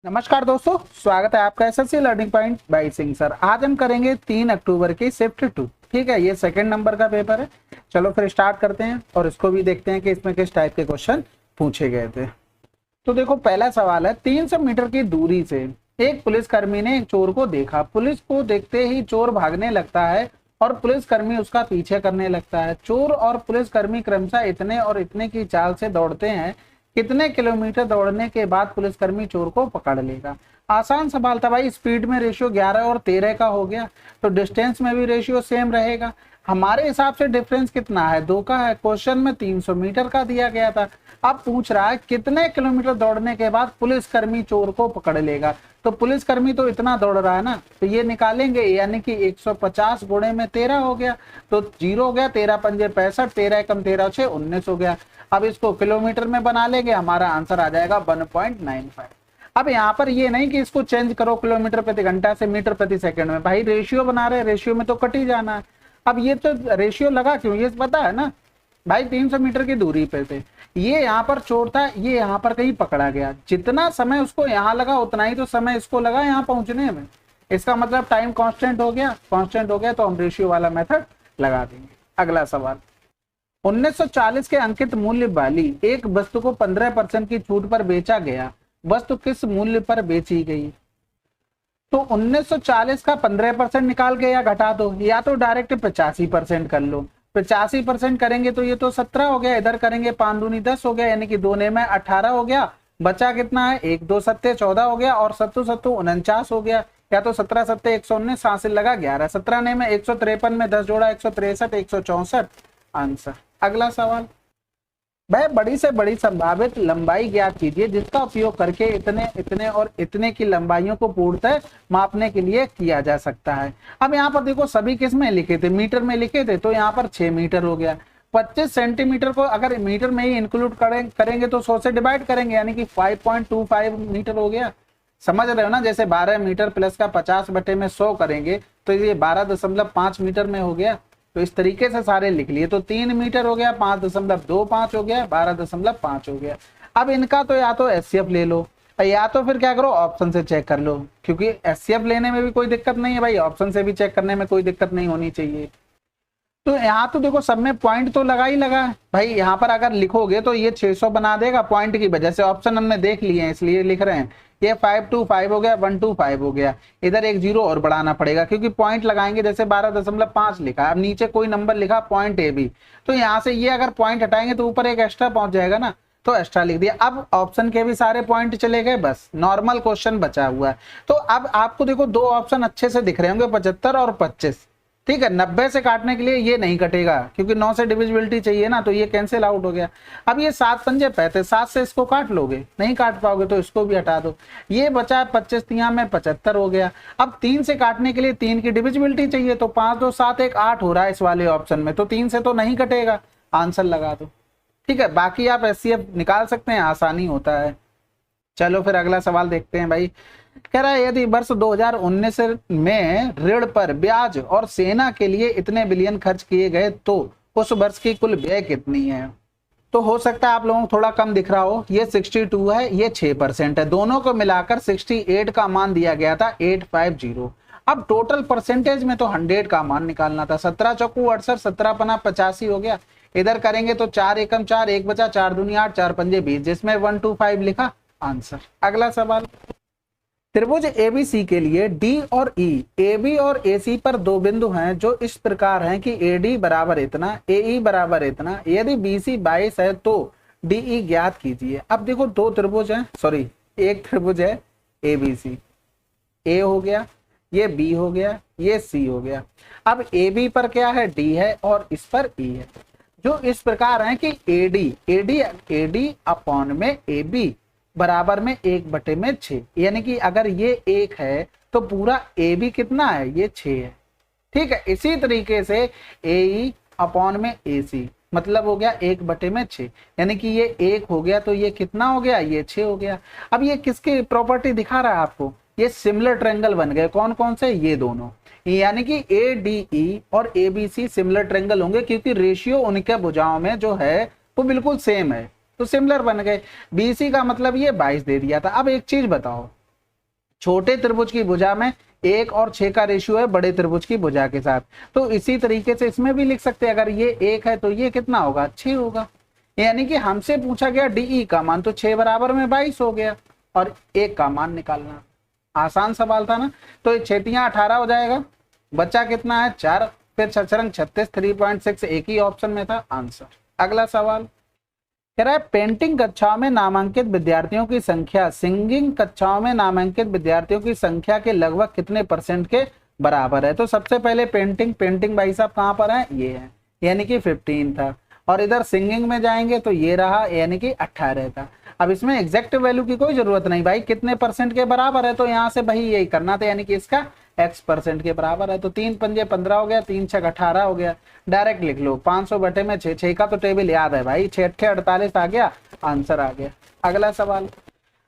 नमस्कार दोस्तों, स्वागत है आपका SSC learning point by Singh sir. आज हम करेंगे 3 अक्टूबर की शिफ्ट 2। ठीक है, ये सेकंड नंबर का पेपर है। चलो फिर स्टार्ट करते हैं और इसको भी देखते हैं कि इसमें किस टाइप के क्वेश्चन पूछे गए थे। तो देखो, पहला सवाल है, 300 मीटर की दूरी से एक पुलिसकर्मी ने एक चोर को देखा। पुलिस को देखते ही चोर भागने लगता है और पुलिसकर्मी उसका पीछे करने लगता है। चोर और पुलिसकर्मी क्रमशः इतने और इतने की चाल से दौड़ते हैं। कितने किलोमीटर दौड़ने के बाद पुलिसकर्मी चोर को पकड़ लेगा? आसान सवाल था भाई। स्पीड में रेशियो 11 और 13 का हो गया, तो डिस्टेंस में भी रेशियो सेम रहेगा। हमारे हिसाब से डिफरेंस कितना है? 2 का है। क्वेश्चन में 300 मीटर का दिया गया था। अब पूछ रहा है कितने किलोमीटर दौड़ने के बाद पुलिसकर्मी चोर को पकड़ लेगा। तो पुलिसकर्मी तो इतना दौड़ रहा है ना, तो ये निकालेंगे, यानी कि 150 गुणे में 13 हो गया, तो 0 हो गया। 13 पंजे 65, 13 एकम 13 6 19 हो गया। अब इसको किलोमीटर में बना लेंगे, हमारा आंसर आ जाएगा 1.95। अब यहाँ पर ये नहीं कि इसको चेंज करो किलोमीटर प्रति घंटा से मीटर प्रति सेकंड में। भाई रेशियो बना रहे, रेशियो में तो कट ही जाना है। अब ये तो रेशियो लगा क्यों, ये पता है ना भाई। 300 मीटर की दूरी पे थे, ये यहाँ पर चोर था, ये यहाँ पर कहीं पकड़ा गया। जितना समय उसको यहाँ लगा उतना ही तो समय इसको लगा यहाँ पहुंचने में। इसका मतलब टाइम कांस्टेंट हो गया। कांस्टेंट हो गया तो हम रेशियो वाला मेथड लगा देंगे। अगला सवाल, 1940 के अंकित मूल्य वाली एक वस्तु को 15% की छूट पर बेचा गया। वस्तु किस मूल्य पर बेची गई? तो 1940 का 15% निकाल के या घटा दो, या तो डायरेक्ट 85% कर लो। 85% करेंगे तो ये तो 17 हो गया, इधर करेंगे 5 दूनी 10 हो गया, यानी कि 2 में 18 हो गया। बचा कितना है? 1 2 सत्ते 14 हो गया, और 7 7 49 हो गया। या तो 17 सत्ते 119, हासिल लगा 11। 17 में 153 में 10 जोड़ा 163, 164 आंसर। अगला सवाल, वह बड़ी से बड़ी संभावित लंबाई ज्ञात कीजिए जिसका उपयोग करके इतने इतने और इतने की लंबाइयों को पूर्णतः मापने के लिए किया जा सकता है। अब यहाँ पर देखो, सभी किस में लिखे थे? मीटर में लिखे थे, तो यहाँ पर 6 मीटर हो गया। 25 सेंटीमीटर को अगर मीटर में ही इंक्लूड करेंगे तो 100 से डिवाइड करेंगे, यानी कि 5.25 मीटर हो गया। समझ रहे हो ना? जैसे 12 मीटर प्लस का 50 बटे में 100 करेंगे तो ये 12.5 मीटर में हो गया। तो इस तरीके से सारे लिख लिए। तो 3 मीटर हो गया, 5.25 हो गया, 12.5 हो गया। अब इनका तो या तो एचसीएफ ले लो, या तो फिर क्या करो, ऑप्शन से चेक कर लो, क्योंकि एचसीएफ लेने में भी कोई दिक्कत नहीं है भाई, ऑप्शन से भी चेक करने में कोई दिक्कत नहीं होनी चाहिए। तो यहाँ तो देखो, सब में पॉइंट तो लगा ही लगा है भाई। यहाँ पर अगर लिखोगे तो ये 600 बना देगा पॉइंट की वजह से। ऑप्शन हमने देख लिए हैं इसलिए लिख रहे हैं। ये 525 हो गया, 125 हो गया। इधर एक 0 और बढ़ाना पड़ेगा क्योंकि पॉइंट लगाएंगे। जैसे 12.5 लिखा, अब नीचे कोई नंबर लिखा पॉइंट ए बी, तो यहाँ से ये अगर पॉइंट हटाएंगे तो ऊपर एक एक्स्ट्रा पहुंच जाएगा ना, तो एक्स्ट्रा लिख दिया। अब ऑप्शन के भी सारे पॉइंट चले गए, बस नॉर्मल क्वेश्चन बचा हुआ है। तो अब आपको देखो 2 ऑप्शन अच्छे से दिख रहे होंगे, 75 और 25। ठीक है, 90 से काटने के लिए ये नहीं कटेगा क्योंकि 9 से डिविजिबिलिटी चाहिए ना, तो ये कैंसिल आउट हो गया। अब ये 7 पंजे 35, 7 से इसको काट लोगे, नहीं काट पाओगे तो इसको भी हटा दो। ये बचा 25 तिया में 75 हो गया। अब 3 से काटने के लिए 3 की डिविजिबिलिटी चाहिए, तो 5 2 7 1 8 हो रहा है इस वाले ऑप्शन में, तो 3 से तो नहीं कटेगा, आंसर लगा दो। ठीक है, बाकी आप एचसीएफ निकाल सकते हैं, आसानी होता है। चलो फिर अगला सवाल देखते हैं भाई। कह रहा है, यदि वर्ष 2019 में ऋण पर ब्याज और सेना के लिए इतने बिलियन खर्च किए गए तो उस वर्ष की कुल व्यय कितनी है? तो हो सकता है आप लोगों को थोड़ा कम दिख रहा हो। ये 62 है, ये 6% है, दोनों को मिलाकर 68 का मान दिया गया था, 850। अब टोटल परसेंटेज में तो 100 का मान निकालना था। 17 चौकू 68, 17 पना 85 हो गया। इधर करेंगे तो 4 एकम 4, 1 बचा, 4 दूनी 8, 4 पंजे 20, जिसमें 125 लिखा, आंसर। अगला सवाल, त्रिभुज एबीसी के लिए डी और ई, एबी और एसी पर 2 बिंदु हैं जो इस प्रकार हैं कि एडी बराबर इतना, एई बराबर इतना। यदि बीसी 22 है तो डीई ज्ञात कीजिए। अब देखो 2 त्रिभुज हैं, सॉरी एक त्रिभुज है एबीसी, ए हो गया, ये बी हो गया, ये सी हो गया। अब एबी पर क्या है? डी है, और इस पर ई है, जो इस प्रकार है कि एडी एडी एडी अपॉन में एबी बराबर में 1/6, यानी कि अगर ये 1 है तो पूरा ए बी कितना है? ये 6 है। ठीक है, इसी तरीके से ए ई अपॉन में ए सी मतलब हो गया 1/6, यानी कि ये 1 हो गया तो ये कितना हो गया? ये 6 हो गया। अब ये किसकी प्रॉपर्टी दिखा रहा है आपको? ये सिमिलर ट्रायंगल बन गए। कौन कौन से? ये दोनों, यानी कि ए डी ई और A B C similar triangle होंगे क्योंकि रेशियो उनके भुजाओं में जो है वो बिल्कुल सेम है, तो सिमिलर बन गए। बीसी का मतलब ये 22 दे दिया था। अब एक चीज बताओ, छोटे त्रिभुज की भुजा में 1 और 6 का रेशियो है बड़े त्रिभुज की भुजा के साथ। तो इसी तरीके से इसमें भी लिख सकते हैं, अगर ये 1 है तो ये कितना होगा, 6 होगा। यानी कि हमसे पूछा गया डीई का मान, तो 6 बराबर में 22 हो गया और 1 का मान निकालना। आसान सवाल था ना। तो 6 18 हो जाएगा, बच्चा कितना है 4, फिर 6 36, 3.6 एक ही ऑप्शन में था आंसर। अगला सवाल कह रहा है पेंटिंग कक्षाओं में नामांकित विद्यार्थियों की संख्या सिंगिंग कक्षाओं में नामांकित विद्यार्थियों की संख्या के लगभग कितने % के बराबर है। तो सबसे पहले पेंटिंग भाई साहब कहाँ पर है, ये है, यानी कि 15 था। और इधर सिंगिंग में जाएंगे तो ये रहा, यानी कि 18 था। अब इसमें एग्जैक्ट वैल्यू की कोई जरूरत नहीं भाई, कितने % के बराबर है, तो यहाँ से भाई यही करना था, यानी कि इसका x% के बराबर है। तो 3 पंजे 15 हो गया, 3 6 18 हो गया, डायरेक्ट लिख लो 500 बटे में 6, 6 का तो टेबल याद है भाई, 6 8 48 आ गया, आंसर आ गया। अगला सवाल,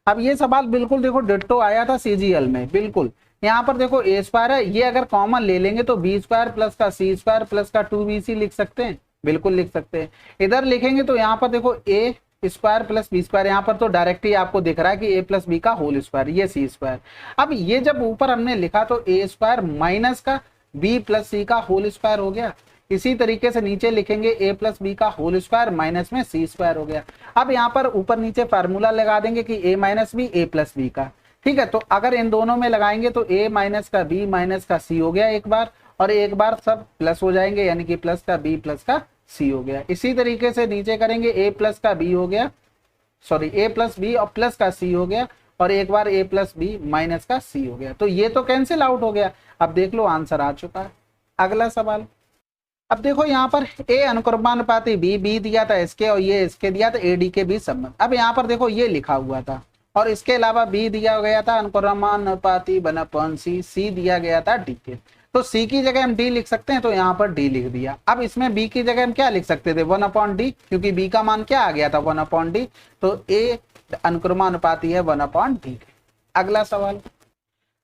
अब ये सवाल बिल्कुल देखो डिट्टो आया था सीजीएल में, बिल्कुल यहाँ पर देखो a स्क्वायर है, ये अगर कॉमन ले लेंगे तो b स्क्वायर प्लस का c स्क्वायर प्लस का 2bc लिख सकते हैं, बिल्कुल लिख सकते हैं। इधर लिखेंगे तो यहाँ पर देखो a square plus B square, यहाँ पर तो डायरेक्ट ही आपको दिख रहा है कि a प्लस बी का होल स्क्वायर, ये सी स्क्वायर। अब ये जब ऊपर हमने लिखा तो a स्क्वायर माइनस का b प्लस सी का होल स्क्वायर हो गया। इसी तरीके से नीचे लिखेंगे a प्लस बी का होल स्क्वायर माइनस में सी स्क्वायर हो गया। अब यहाँ पर ऊपर नीचे फार्मूला लगा देंगे कि a minus B a plus B का, ठीक है। तो अगर इन दोनों में लगाएंगे तो a माइनस का b माइनस का c हो गया एक बार, और एक बार सब प्लस हो जाएंगे, यानी कि प्लस का b प्लस का c हो गया। इसी तरीके से नीचे करेंगे a प्लस का b हो गया, सॉरी a प्लस बी और प्लस का c हो गया, और एक बार a प्लस बी माइनस का c हो गया। तो ये तो कैंसिल आउट हो गया। अब देख लो आंसर आ चुका है। अगला सवाल, अब देखो यहाँ पर a अनुक्रमानुपाती b दिया था इसके, और ये इसके दिया था ad के बीच संबंध। अब यहाँ पर देखो ये लिखा हुआ था, और इसके अलावा b दिया गया था अनुक्रमानुपाती 1/c, c दिया गया था d के। तो c की जगह हम d लिख सकते हैं, तो यहाँ पर d लिख दिया। अब इसमें b की जगह हम क्या लिख सकते थे, 1/d, क्योंकि b का मान क्या आ गया था 1/d, तो a अनुक्रमानुपाती है 1/d। अगला सवाल,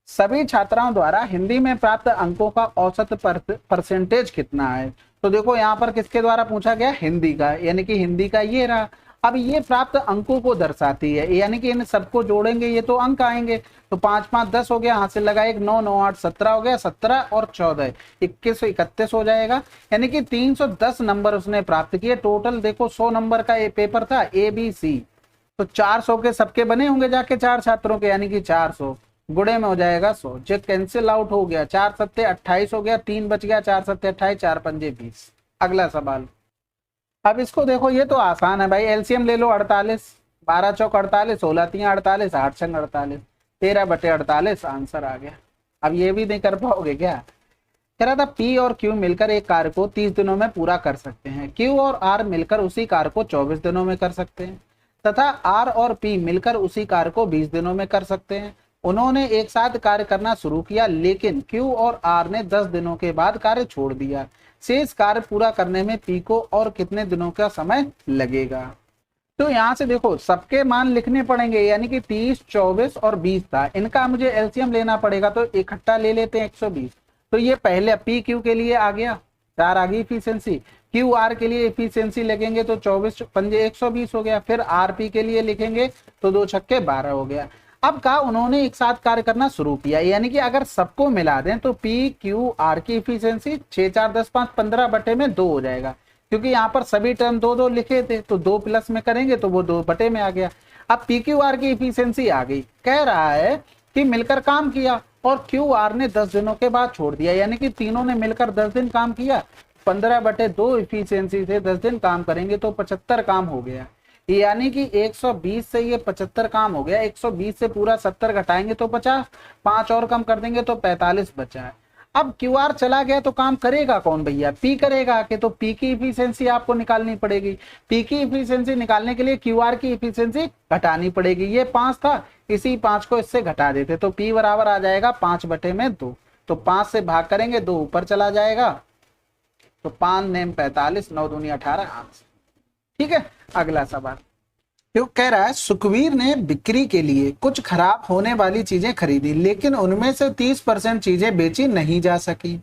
सभी छात्राओं द्वारा हिंदी में प्राप्त अंकों का औसत परसेंटेज कितना है। तो देखो यहाँ पर किसके द्वारा पूछा गया, हिंदी का, यानी कि हिंदी का ये रहा। अब ये प्राप्त अंकों को दर्शाती है, यानी कि इन सबको जोड़ेंगे ये तो अंक आएंगे। तो 5 5 10 हो गया, हाथ से लगा 1, 9 9 8 17 हो गया, 17 और 14 21 31 हो जाएगा, यानी कि 310 नंबर उसने प्राप्त किए। टोटल देखो 100 नंबर का ये पेपर था ABC, तो 400 के सबके बने होंगे जाके 4 छात्रों के, यानी कि 400 गुणे में हो जाएगा 100, जो कैंसिल आउट हो गया। 4 7 28 हो गया, 3 बच गया, 4 7 28, 4 पंजे 20। अगला सवाल, अब इसको देखो ये तो आसान है भाई, एलसीएम ले लो 48, 12 चौक 48, 16 3 48, 8 छंग 48, 13 बटे 48, आंसर आ गया। अब ये भी नहीं कर पाओगे क्या, कह रहा था P और Q मिलकर एक कार्य को 30 दिनों में पूरा कर सकते हैं, Q और R मिलकर उसी कार्य को 24 दिनों में कर सकते हैं, तथा R और P मिलकर उसी कार्य को 20 दिनों में कर सकते हैं। उन्होंने एक साथ कार्य करना शुरू किया, लेकिन Q और R ने 10 दिनों के बाद कार्य छोड़ दिया। शेष कार्य पूरा करने में P को और कितने दिनों का समय लगेगा। तो यहाँ से देखो सबके मान लिखने पड़ेंगे, यानी कि 30 24 और 20 था, इनका मुझे एलसीएम लेना पड़ेगा, तो इकट्ठा ले लेते हैं 120। तो ये पहले PQ के लिए आ गया, 4 आ गई इफिशियंसी, QR के लिए इफिशियंसी लगेंगे तो 24 पंजे 120 हो गया, फिर RP के लिए लिखेंगे तो 2 छक्के 12 हो गया। अब कहा उन्होंने एक साथ कार्य करना शुरू किया, यानी कि अगर सबको मिला दें तो PQR की इफिशियंसी 6 4 10 5 15 बटे में 2 हो जाएगा, क्योंकि यहाँ पर सभी टर्म 2 2 लिखे थे, तो 2 प्लस में करेंगे तो वो 2 बटे में आ गया। अब PQR की इफिशियंसी आ गई, कह रहा है कि मिलकर काम किया और QR ने 10 दिनों के बाद छोड़ दिया, यानी कि तीनों ने मिलकर 10 दिन काम किया, 15 बटे 2 इफिशियंसी से 10 दिन काम करेंगे तो 75 काम हो गया, यानी कि 120 से ये 75 काम हो गया। 120 से पूरा 70 घटाएंगे तो 50, 5 और कम कर देंगे तो 45 बचा है। अब QR चला गया तो काम करेगा कौन भैया, P करेगा आके, तो P की इफिशियंसी आपको निकालनी पड़ेगी। P की इफिशियंसी निकालने के लिए QR की इफिशियंसी घटानी पड़ेगी। ये 5 था, इसी 5 को इससे घटा देते तो P बराबर आ जाएगा 5 बटे में 2, तो 5 से भाग करेंगे 2 ऊपर चला जाएगा, तो 5 नेम 45, 9 दूनी 18, आंसर। ठीक है। अगला सवाल जो कह रहा है सुखवीर ने बिक्री के लिए कुछ खराब होने वाली चीजें खरीदी, लेकिन उनमें से 30% चीजें बेची नहीं जा सकी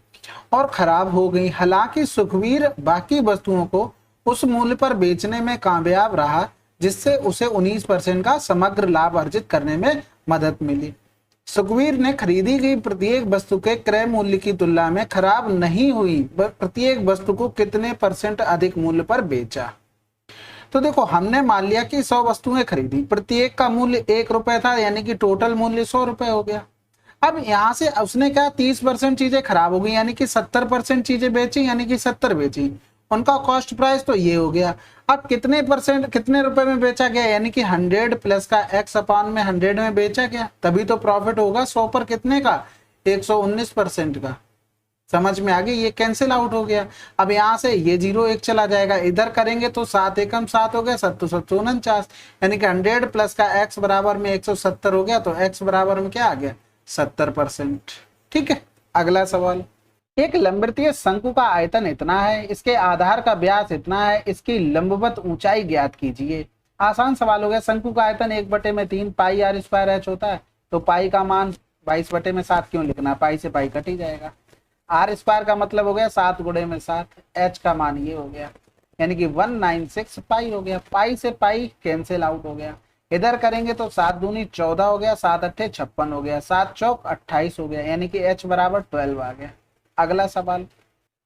और खराब हो गई। हालांकि सुखवीर बाकी वस्तुओं को उस मूल्य पर बेचने में कामयाब रहा, जिससे उसे 19% का समग्र लाभ अर्जित करने में मदद मिली। सुखवीर ने खरीदी गई प्रत्येक वस्तु के क्रय मूल्य की तुलना में खराब नहीं हुई प्रत्येक वस्तु को कितने % अधिक मूल्य पर बेचा। तो देखो हमने मान लिया कि 100 वस्तुएं खरीदी, प्रत्येक का मूल्य 1 रुपए था, यानी कि टोटल मूल्य 100 रुपए हो गया। अब यहां से उसने क्या 30% चीजें खराब हो गई, यानी कि 70% चीजें बेची, यानी कि 70 बेची, उनका कॉस्ट प्राइस तो ये हो गया। अब कितने % कितने रुपए में बेचा गया, यानी कि 100 प्लस का x अपान में 100 में बेचा गया, तभी तो प्रॉफिट होगा 100 पर कितने का 119% का। समझ में आ गई, ये कैंसिल आउट हो गया। अब यहाँ से ये 0 1 चला जाएगा, इधर करेंगे तो 7 एकम 7 हो गया, 7 7 49, यानी कि 100 प्लस का x बराबर में 170 हो गया, तो x बराबर में क्या आ गया 70%। ठीक है, अगला सवाल। एक लंबवृत्तीय शंकु का आयतन इतना है, इसके आधार का व्यास इतना है, इसकी लंबवत ऊंचाई ज्ञात कीजिए। आसान सवाल हो गया। शंकु का आयतन 1/3 पाई r स्क्वायर h होता है, तो पाई का मान 22/7 क्यों लिखना, पाई से पाई कट ही जाएगा। आर स्क्वायर का मतलब हो गया 7 गुणे में 7, एच का मान ये हो गया, यानी कि 196 पाई हो गया। पाई से पाई कैंसिल आउट हो गया, इधर करेंगे तो 7 दूनी 14 हो गया, 7 अट्ठे 56 हो गया, 7 चौक 28 हो गया, यानी कि एच बराबर 12 आ गया। अगला सवाल।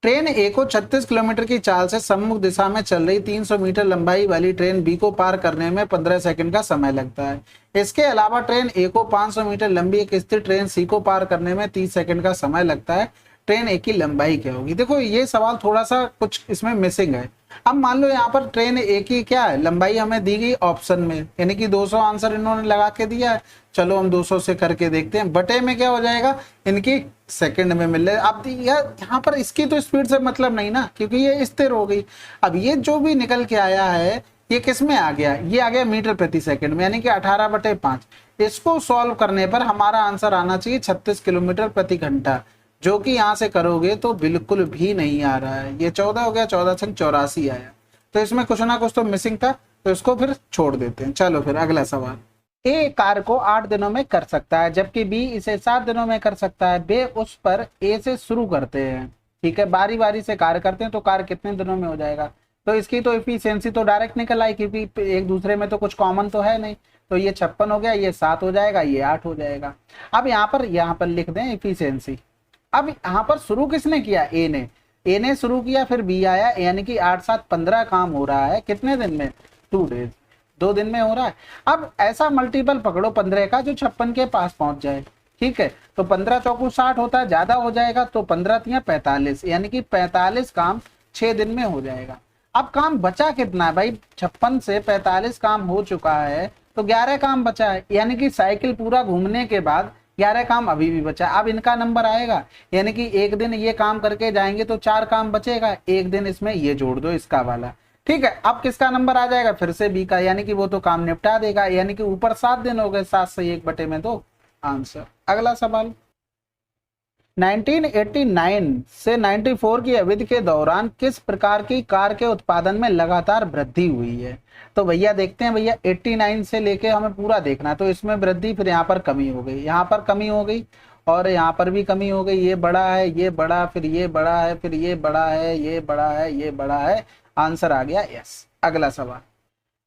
ट्रेन ए को 36 किलोमीटर की चाल से सम्मुख दिशा में चल रही 300 मीटर लंबाई वाली ट्रेन बी को पार करने में 15 सेकंड का समय लगता है। इसके अलावा ट्रेन ए को 500 मीटर लंबी एक स्थिर ट्रेन सी को पार करने में 30 सेकंड का समय लगता है। ट्रेन ए की लंबाई क्या होगी। देखो ये सवाल थोड़ा सा कुछ इसमें मिसिंग है। अब मान लो यहाँ पर ट्रेन ए की क्या है लंबाई हमें दी गई ऑप्शन में, यानी कि 200 आंसर इन्होंने लगा के दिया है। चलो हम 200 से करके देखते हैं, बटे में क्या हो जाएगा इनकी सेकंड में मिल रहा है। अब यहाँ पर इसकी तो स्पीड से मतलब नहीं ना, क्योंकि ये स्थिर हो गई। अब ये जो भी निकल के आया है ये किस में आ गया, ये आ गया मीटर प्रति सेकंड में, यानी कि 18/5। इसको सॉल्व करने पर हमारा आंसर आना चाहिए 36 किलोमीटर प्रति घंटा, जो कि यहाँ से करोगे तो बिल्कुल भी नहीं आ रहा है। ये 14 हो गया, 14 से 84 आया, तो इसमें कुछ ना कुछ तो मिसिंग था, तो इसको फिर छोड़ देते हैं। चलो फिर अगला सवाल। ए कार को 8 दिनों में कर सकता है, जबकि बी इसे 7 दिनों में कर सकता है। वे उस पर ए से शुरू करते हैं, ठीक है, बारी बारी से कार्य करते हैं, तो कार्य कितने दिनों में हो जाएगा। तो इसकी तो इफिशियंसी तो डायरेक्ट निकल आई, क्योंकि एक दूसरे में तो कुछ कॉमन तो है नहीं। तो ये 56 हो गया, ये 7 हो जाएगा, ये 8 हो जाएगा। अब यहाँ पर लिख दें इफिशियंसी। अब यहाँ पर शुरू किसने किया, ए ने शुरू किया, फिर बी आया, यानी कि 8 7 15 काम हो रहा है कितने दिन में, 2 डेज, 2 दिन में हो रहा है। अब ऐसा मल्टीपल पकड़ो 15 का जो 56 के पास पहुंच जाए, ठीक है। तो 15 चौकू 60 होता है, ज्यादा हो जाएगा तो 15 तिया 45, यानी कि 45 काम 6 दिन में हो जाएगा। अब काम बचा कितना है भाई, 56 से 45 काम हो चुका है, तो 11 काम बचा है, यानी कि साइकिल पूरा घूमने के बाद 11 काम अभी भी बचा। अब इनका नंबर आएगा, यानी कि एक दिन ये काम करके जाएंगे तो 4 काम बचेगा, एक दिन इसमें ये जोड़ दो इसका वाला, ठीक है। अब किसका नंबर आ जाएगा, फिर से बी का, यानी कि वो तो काम निपटा देगा, यानी कि ऊपर 7 दिन हो गए, 7 से 1/2 आंसर। अगला सवाल। 1989 से 94 की अवधि के दौरान किस प्रकार की कार के उत्पादन में लगातार वृद्धि हुई है। तो भैया देखते हैं, भैया 89 से लेके हमें पूरा देखना है, तो इसमें वृद्धि, फिर यहाँ पर कमी हो गई, यहाँ पर कमी हो गई, और यहाँ पर भी कमी हो गई। ये बड़ा है, ये बड़ा, फिर ये बड़ा है, फिर ये बड़ा है, ये बड़ा है, ये बड़ा है, आंसर आ गया यस। अगला सवाल।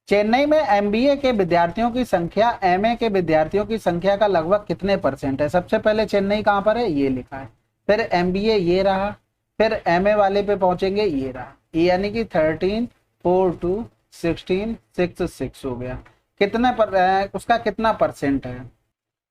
चेन्नई में एमबीए के विद्यार्थियों की संख्या एमए के विद्यार्थियों की संख्या का लगभग कितने % है। सबसे पहले चेन्नई कहाँ पर है, ये लिखा है, फिर एमबीए ये रहा, फिर एमए वाले पे पहुंचेंगे ये रहा, यानी कि 13 4 2 16 6 6 हो गया। कितने पर उसका कितना % है,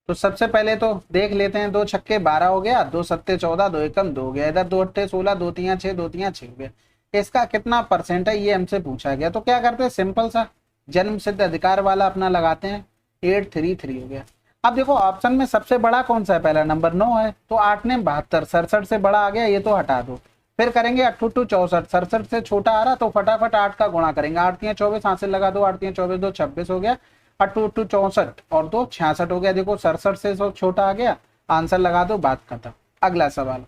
तो सबसे पहले तो देख लेते हैं। 2 छक्के 12 हो गया, 2 सत्ते 14, 2 एकम 2 हो गया, इधर 2 अट्ठे 16, 2 तियां 6, 2 तियां 6 हो गया। इसका कितना % है ये हमसे पूछा गया, तो क्या करते हैं, सिंपल सा जन्म सिद्ध अधिकार वाला अपना लगाते हैं, 833 हो गया। अब देखो ऑप्शन में सबसे बड़ा कौन सा है, पहला नंबर 9 है, तो 8 ने 72, 67 से बड़ा आ गया, ये तो हटा दो। फिर करेंगे 8 2 64, 67 से छोटा आ रहा, तो फटाफट 8 का गुणा करेंगे, 8 तियां 24, हाथ से लगा दो, 8 तियां 24, 2 26 हो गया, 8 2 64 और 2 66 हो गया। देखो 67 से छोटा आ गया, आंसर लगा दो, बात खत्म। अगला सवाल।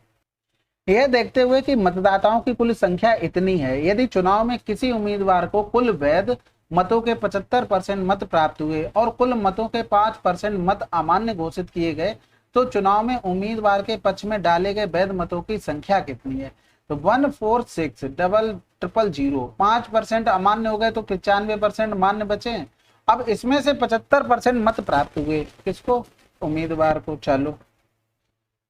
यह देखते हुए कि मतदाताओं की कुल संख्या इतनी है, यदि चुनाव में किसी उम्मीदवार को कुल वैध मतों के 75% मत प्राप्त हुए और कुल मतों के 5% मत अमान्य घोषित किए गए, तो चुनाव में उम्मीदवार के पक्ष में डाले गए वैध मतों की संख्या कितनी है। तो 146,000, 5% अमान्य हो गए, तो 95% मान्य बचे। अब इसमें से 75% मत प्राप्त हुए, किसको, उम्मीदवार को। चलो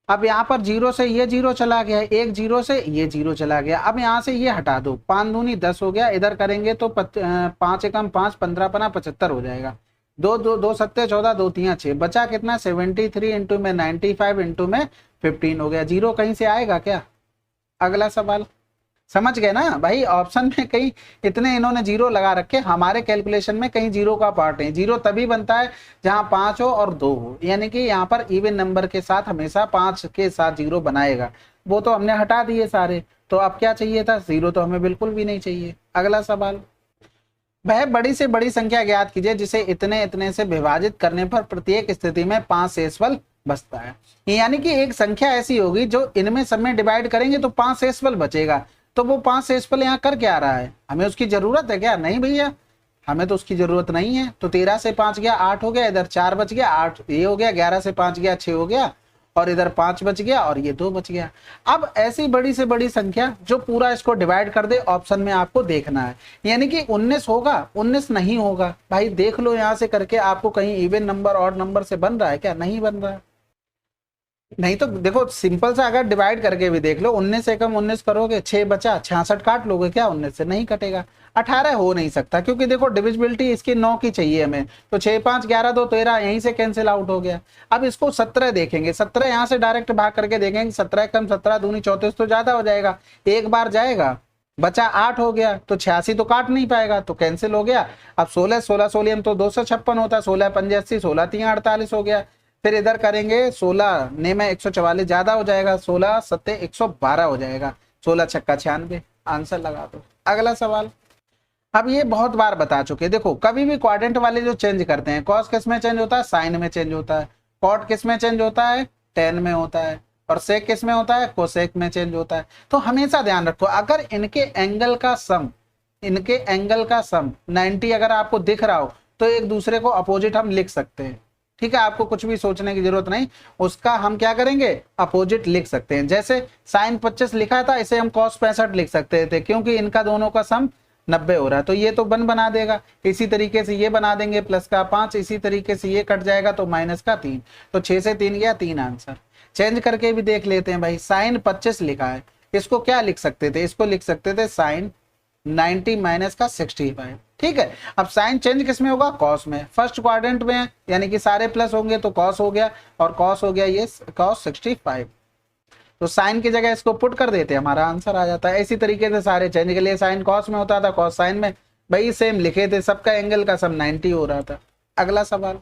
अब यहाँ पर 0 से ये 0 चला गया, एक 0 से ये 0 चला गया। अब यहाँ से ये हटा दो, 5 दूनी 10 हो गया। इधर करेंगे तो 5 एकम 5, 15 पना 75 हो जाएगा। 2 2 2 सत्ते 14, 2 3 6, बचा कितना 73 इंटू में 95 इंटू में 15 हो गया। 0 कहीं से आएगा क्या? अगला सवाल समझ गए ना भाई, ऑप्शन में कहीं इतने इन्होंने 0 लगा रखे, हमारे कैलकुलेशन में कहीं 0 का पार्ट है। 0 तभी बनता है जहां 5 हो और 2 हो, यानी कि यहाँ पर इवन नंबर के साथ हमेशा 5 के साथ 0 बनाएगा। वो तो हमने हटा दिए सारे, तो अब क्या चाहिए था? 0 तो हमें बिल्कुल भी नहीं चाहिए। अगला सवाल, वह बड़ी से बड़ी संख्या ज्ञात कीजिए जिसे इतने इतने से विभाजित करने पर प्रत्येक स्थिति में 5 शेषफल बचता है। यानी कि एक संख्या ऐसी होगी जो इनमें सब में डिवाइड करेंगे तो 5 शेषफल बचेगा। तो वो 5 शेषफल यहाँ कर क्या रहा है? हमें उसकी जरूरत है क्या? नहीं भैया, हमें तो उसकी जरूरत नहीं है। तो 13 से 5 गया 8 हो गया, इधर 4 बच गया 8 ये हो गया, 11 से 5 गया 6 हो गया, और इधर 5 बच गया और ये 2 बच गया। अब ऐसी बड़ी से बड़ी संख्या जो पूरा इसको डिवाइड कर दे, ऑप्शन में आपको देखना है। यानी कि 19 होगा, 19 नहीं होगा भाई, देख लो यहाँ से करके आपको कहीं इवन नंबर ऑड नंबर से बन रहा है क्या? नहीं बन रहा है। नहीं तो देखो सिंपल सा अगर डिवाइड करके भी देख लो, 19 एकम 19 करोगे 6 बचा, 66 काट लोगे क्या? 19 से नहीं कटेगा। 18 हो नहीं सकता क्योंकि देखो डिविजिबिलिटी इसकी 9 की चाहिए हमें, तो 6 5 11 2 13 यहीं से कैंसिल आउट हो गया। अब इसको 17 देखेंगे, 17 यहाँ से डायरेक्ट भाग करके देखेंगे, 17 कम 17 दूनी 34 तो ज्यादा हो जाएगा, एक बार जाएगा, बचा 8 हो गया, तो 86 तो काट नहीं पाएगा तो कैंसिल हो गया। अब 16 16 16 तो 256 होता है, 16 5 80, 16 3 48 हो गया। फिर इधर करेंगे 16 ने में 144 ज्यादा हो जाएगा, 16 सत्ते 112 हो जाएगा, 16 छक्का 96, आंसर लगा दो। अगला सवाल, अब ये बहुत बार बता चुके, देखो कभी भी क्वाड्रेंट वाले जो चेंज करते हैं, कॉस किस में चेंज होता है? साइन में चेंज होता है। कॉट किस में चेंज होता है? टेन में होता है। और सेक किस में होता है? कोसेक में चेंज होता है। तो हमेशा ध्यान रखो, अगर इनके एंगल का सम 90 अगर आपको दिख रहा हो तो एक दूसरे को अपोजिट हम लिख सकते हैं। ठीक है, आपको कुछ भी सोचने की जरूरत नहीं, उसका हम क्या करेंगे? अपोजिट लिख सकते हैं। जैसे साइन 25 लिखा था, इसे हम कॉस 65 लिख सकते थे क्योंकि इनका दोनों का सम 90 हो रहा है, तो ये तो बना देगा। इसी तरीके से ये बना देंगे, प्लस का 5, इसी तरीके से ये कट जाएगा तो माइनस का 3, तो 6 से 3 गया 3 आंसर। चेंज करके भी देख लेते हैं भाई, साइन 25 लिखा है, इसको क्या लिख सकते थे? इसको लिख सकते थे साइन 90 माइनस का 65। ठीक है, अब साइन चेंज किस में होगा? कॉस में। फर्स्ट क्वाड्रेंट में यानी कि सारे प्लस होंगे तो कॉस हो गया, और कॉस हो गया ये कॉस 65, तो साइन की जगह इसको पुट कर देते, हमारा आंसर आ जाता है। इसी तरीके से सारे चेंज के लिए साइन कॉस में होता था, कॉस साइन में, भाई सेम लिखे थे, सबका एंगल का सम 90 हो रहा था। अगला सवाल,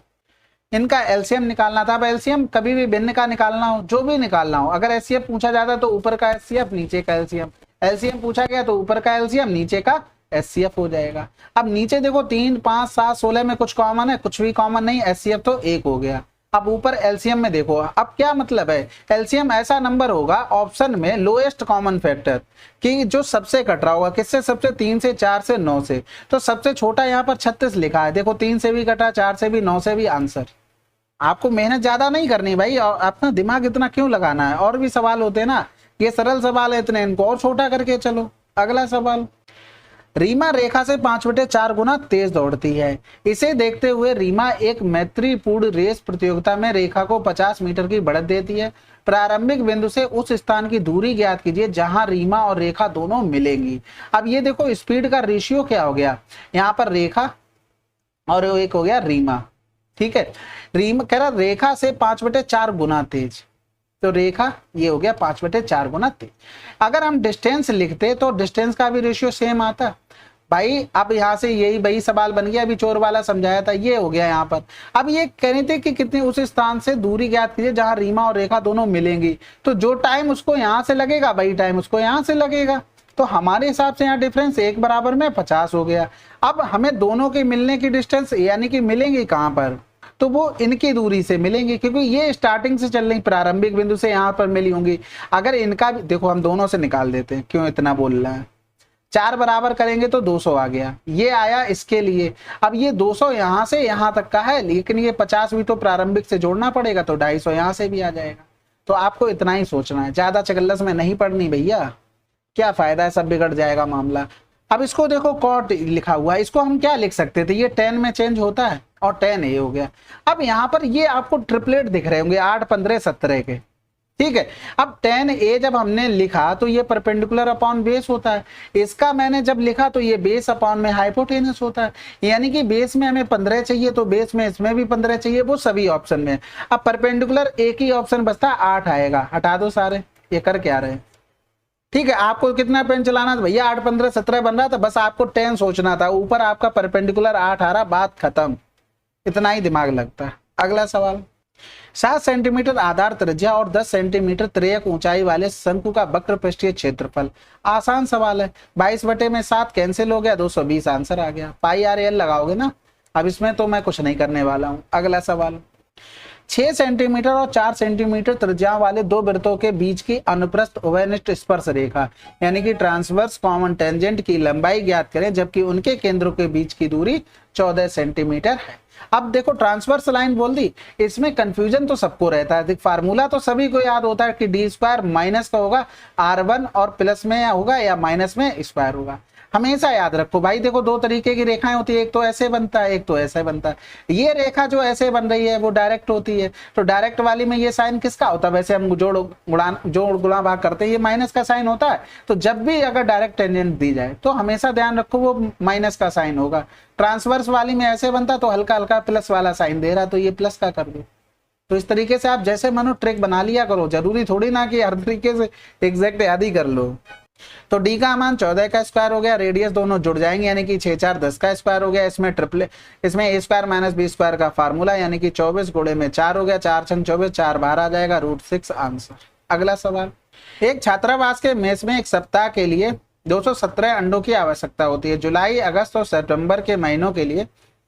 इनका एलसीएम निकालना था। अब एलसीएम कभी भी भिन्न का निकालना हो, जो भी निकालना हो, अगर एचसीएफ पूछा जाता तो ऊपर का एचसीएफ नीचे का एलसीएम, एलसीएम पूछा गया तो ऊपर का एलसीएम नीचे का एचसीएफ हो जाएगा। अब नीचे देखो 3 5 7 16 में कुछ कॉमन है? कुछ भी कॉमन नहीं, एचसीएफ तो 1 हो गया। अब ऊपर एलसीएम में देखो, अब क्या मतलब है? एलसीएम ऐसा नंबर होगा ऑप्शन में लोएस्ट कॉमन फैक्टर, कि जो सबसे कट रहा होगा, किससे? सबसे 3 से 4 से 9 से, तो सबसे छोटा यहाँ पर 36 लिखा है, देखो 3 से भी कटा, 4 से भी, 9 से भी, आंसर। आपको मेहनत ज्यादा नहीं करनी भाई, और अपना दिमाग इतना क्यों लगाना है? और भी सवाल होते हैं ना, ये सरल सवाल है इतने, इनको और छोटा करके चलो। अगला सवाल, रीमा रेखा से 5/4 गुना तेज दौड़ती है। इसे देखते हुए रीमा एक मैत्रीपूर्ण रेस प्रतियोगिता में रेखा को 50 मीटर की बढ़त देती है। प्रारंभिक बिंदु से उस स्थान की दूरी ज्ञात कीजिए जहां रीमा और रेखा दोनों मिलेंगी। अब ये देखो स्पीड का रेशियो क्या हो गया, यहाँ पर रेखा और एक हो गया रीमा। ठीक है, रीमा कह रहा रेखा से 5/4 गुना तेज, तो रेखा ये हो गया 5/4 गुना तेज। अगर हम डिस्टेंस लिखते तो डिस्टेंस का भी रेशियो सेम आता भाई। अब यहाँ से यही वही सवाल बन गया, अभी चोर वाला समझाया था, ये हो गया यहाँ पर। अब ये कह रहे थे कि कितने उस स्थान से दूरी ज्ञात कीजिए जहां रीमा और रेखा दोनों मिलेंगी, तो जो टाइम उसको यहाँ से लगेगा वही टाइम उसको यहाँ से लगेगा, तो हमारे हिसाब से यहाँ डिफरेंस 1 बराबर में 50 हो गया। अब हमें दोनों के मिलने की डिस्टेंस यानी कि मिलेंगी कहाँ पर, तो वो इनकी दूरी से मिलेंगे, क्योंकि ये स्टार्टिंग से चल रही प्रारंभिक बिंदु से यहाँ पर मिली होंगी। अगर इनका भी देखो, हम दोनों से निकाल देते हैं, क्यों इतना बोल रहा है, 4 बराबर करेंगे तो 200 आ गया, ये आया इसके लिए। अब ये 200 यहाँ से यहाँ तक का है, लेकिन ये 50 भी तो प्रारंभिक से जोड़ना पड़ेगा, तो 250 यहाँ से भी आ जाएगा। तो आपको इतना ही सोचना है, ज्यादा चगल्लस में नहीं पढ़नी भैया, क्या फायदा है, सब बिगड़ जाएगा मामला। अब इसको देखो कॉट लिखा हुआ है, इसको हम क्या लिख सकते थे? ये 10 में चेंज होता है, और 10A हो गया। अब यहाँ पर ये आपको ट्रिपलेट दिख रहे होंगे 8, 15, 17 के, ठीक है। अब 10A जब हमने लिखा तो ये परपेंडिकुलर अपॉन बेस होता है, इसका मैंने जब लिखा तो ये बेस अपॉन में हाइपोटेनस होता है, यानी कि बेस में हमें 15 चाहिए तो बेस में इसमें भी 15 चाहिए, वो सभी ऑप्शन में। अब परपेंडिकुलर एक ही ऑप्शन बचता है 8 आएगा, हटा दो सारे, ये कर क्या रहे, ठीक है। आपको कितना पेन चलाना था भैया, 8, 15, 17 बन रहा था, बस आपको 10 सोचना था, ऊपर आपका परपेंडिकुलर 8 आ रहा, बात खत्म, इतना ही दिमाग लगता है। अगला सवाल, 7 सेंटीमीटर आधार त्रिज्या और 10 सेंटीमीटर त्रियक ऊंचाई वाले शंकु का वक्र पृष्ठीय क्षेत्रफल। आसान सवाल है, 22/7 कैंसिल हो गया, 220 आंसर आ गया। पाई आर एल लगाओगे ना, अब इसमें तो मैं कुछ नहीं करने वाला हूं। अगला सवाल, 6 सेंटीमीटर और 4 सेंटीमीटर त्रिज्या वाले दो वृत्तों के बीच की अनुप्रस्थ उभयनिष्ठ स्पर्श रेखा यानी कि ट्रांसवर्स कॉमन टेंजेंट की लंबाई ज्ञात करें जबकि उनके केंद्रों के बीच की दूरी 14 सेंटीमीटर है। अब देखो ट्रांसवर्स लाइन बोल दी, इसमें कंफ्यूजन तो सबको रहता है, फार्मूला तो सभी को याद होता है कि d² माइनस का होगा r1 और प्लस में होगा या माइनस में स्क्वायर होगा। हमेशा याद रखो भाई, देखो दो तरीके की रेखाएं होती है, एक तो ऐसे बनता है, एक तो ऐसे बनता है। ये रेखा जो ऐसे बन रही है वो डायरेक्ट होती है, तो डायरेक्ट वाली में ये साइन किसका होता है, वैसे हम जोड़ गुणा भाग करते हैं, ये माइनस का साइन होता है। तो जब भी अगर डायरेक्ट टेंजेंट दी जाए तो हमेशा ध्यान रखो वो माइनस का साइन होगा। ट्रांसवर्स वाली में ऐसे बनता तो हल्का हल्का प्लस वाला साइन दे रहा, तो ये प्लस का कर दो। तो इस तरीके से आप जैसे मनो ट्रिक बना लिया करो, जरूरी थोड़ी ना कि हर तरीके से एग्जैक्ट याद ही कर लो। तो डी का मान 14 का स्क्वायर हो गया, रेडियस दोनों जुड़ जाएंगे यानी कि 6, 4, 10 का स्क्वायर हो गया। इसमें ट्रिपल, इसमें a² माइनस b² का फार्मूला यानी कि 24 गुणे में 4 हो गया, 4 छंग 24, 4 बाहर आ जाएगा, √6 आंसर। अगला सवाल, एक छात्रावास के मेस में एक सप्ताह के लिए 217 अंडों की आवश्यकता होती है। जुलाई, अगस्त और सितंबर के महीनों के लिए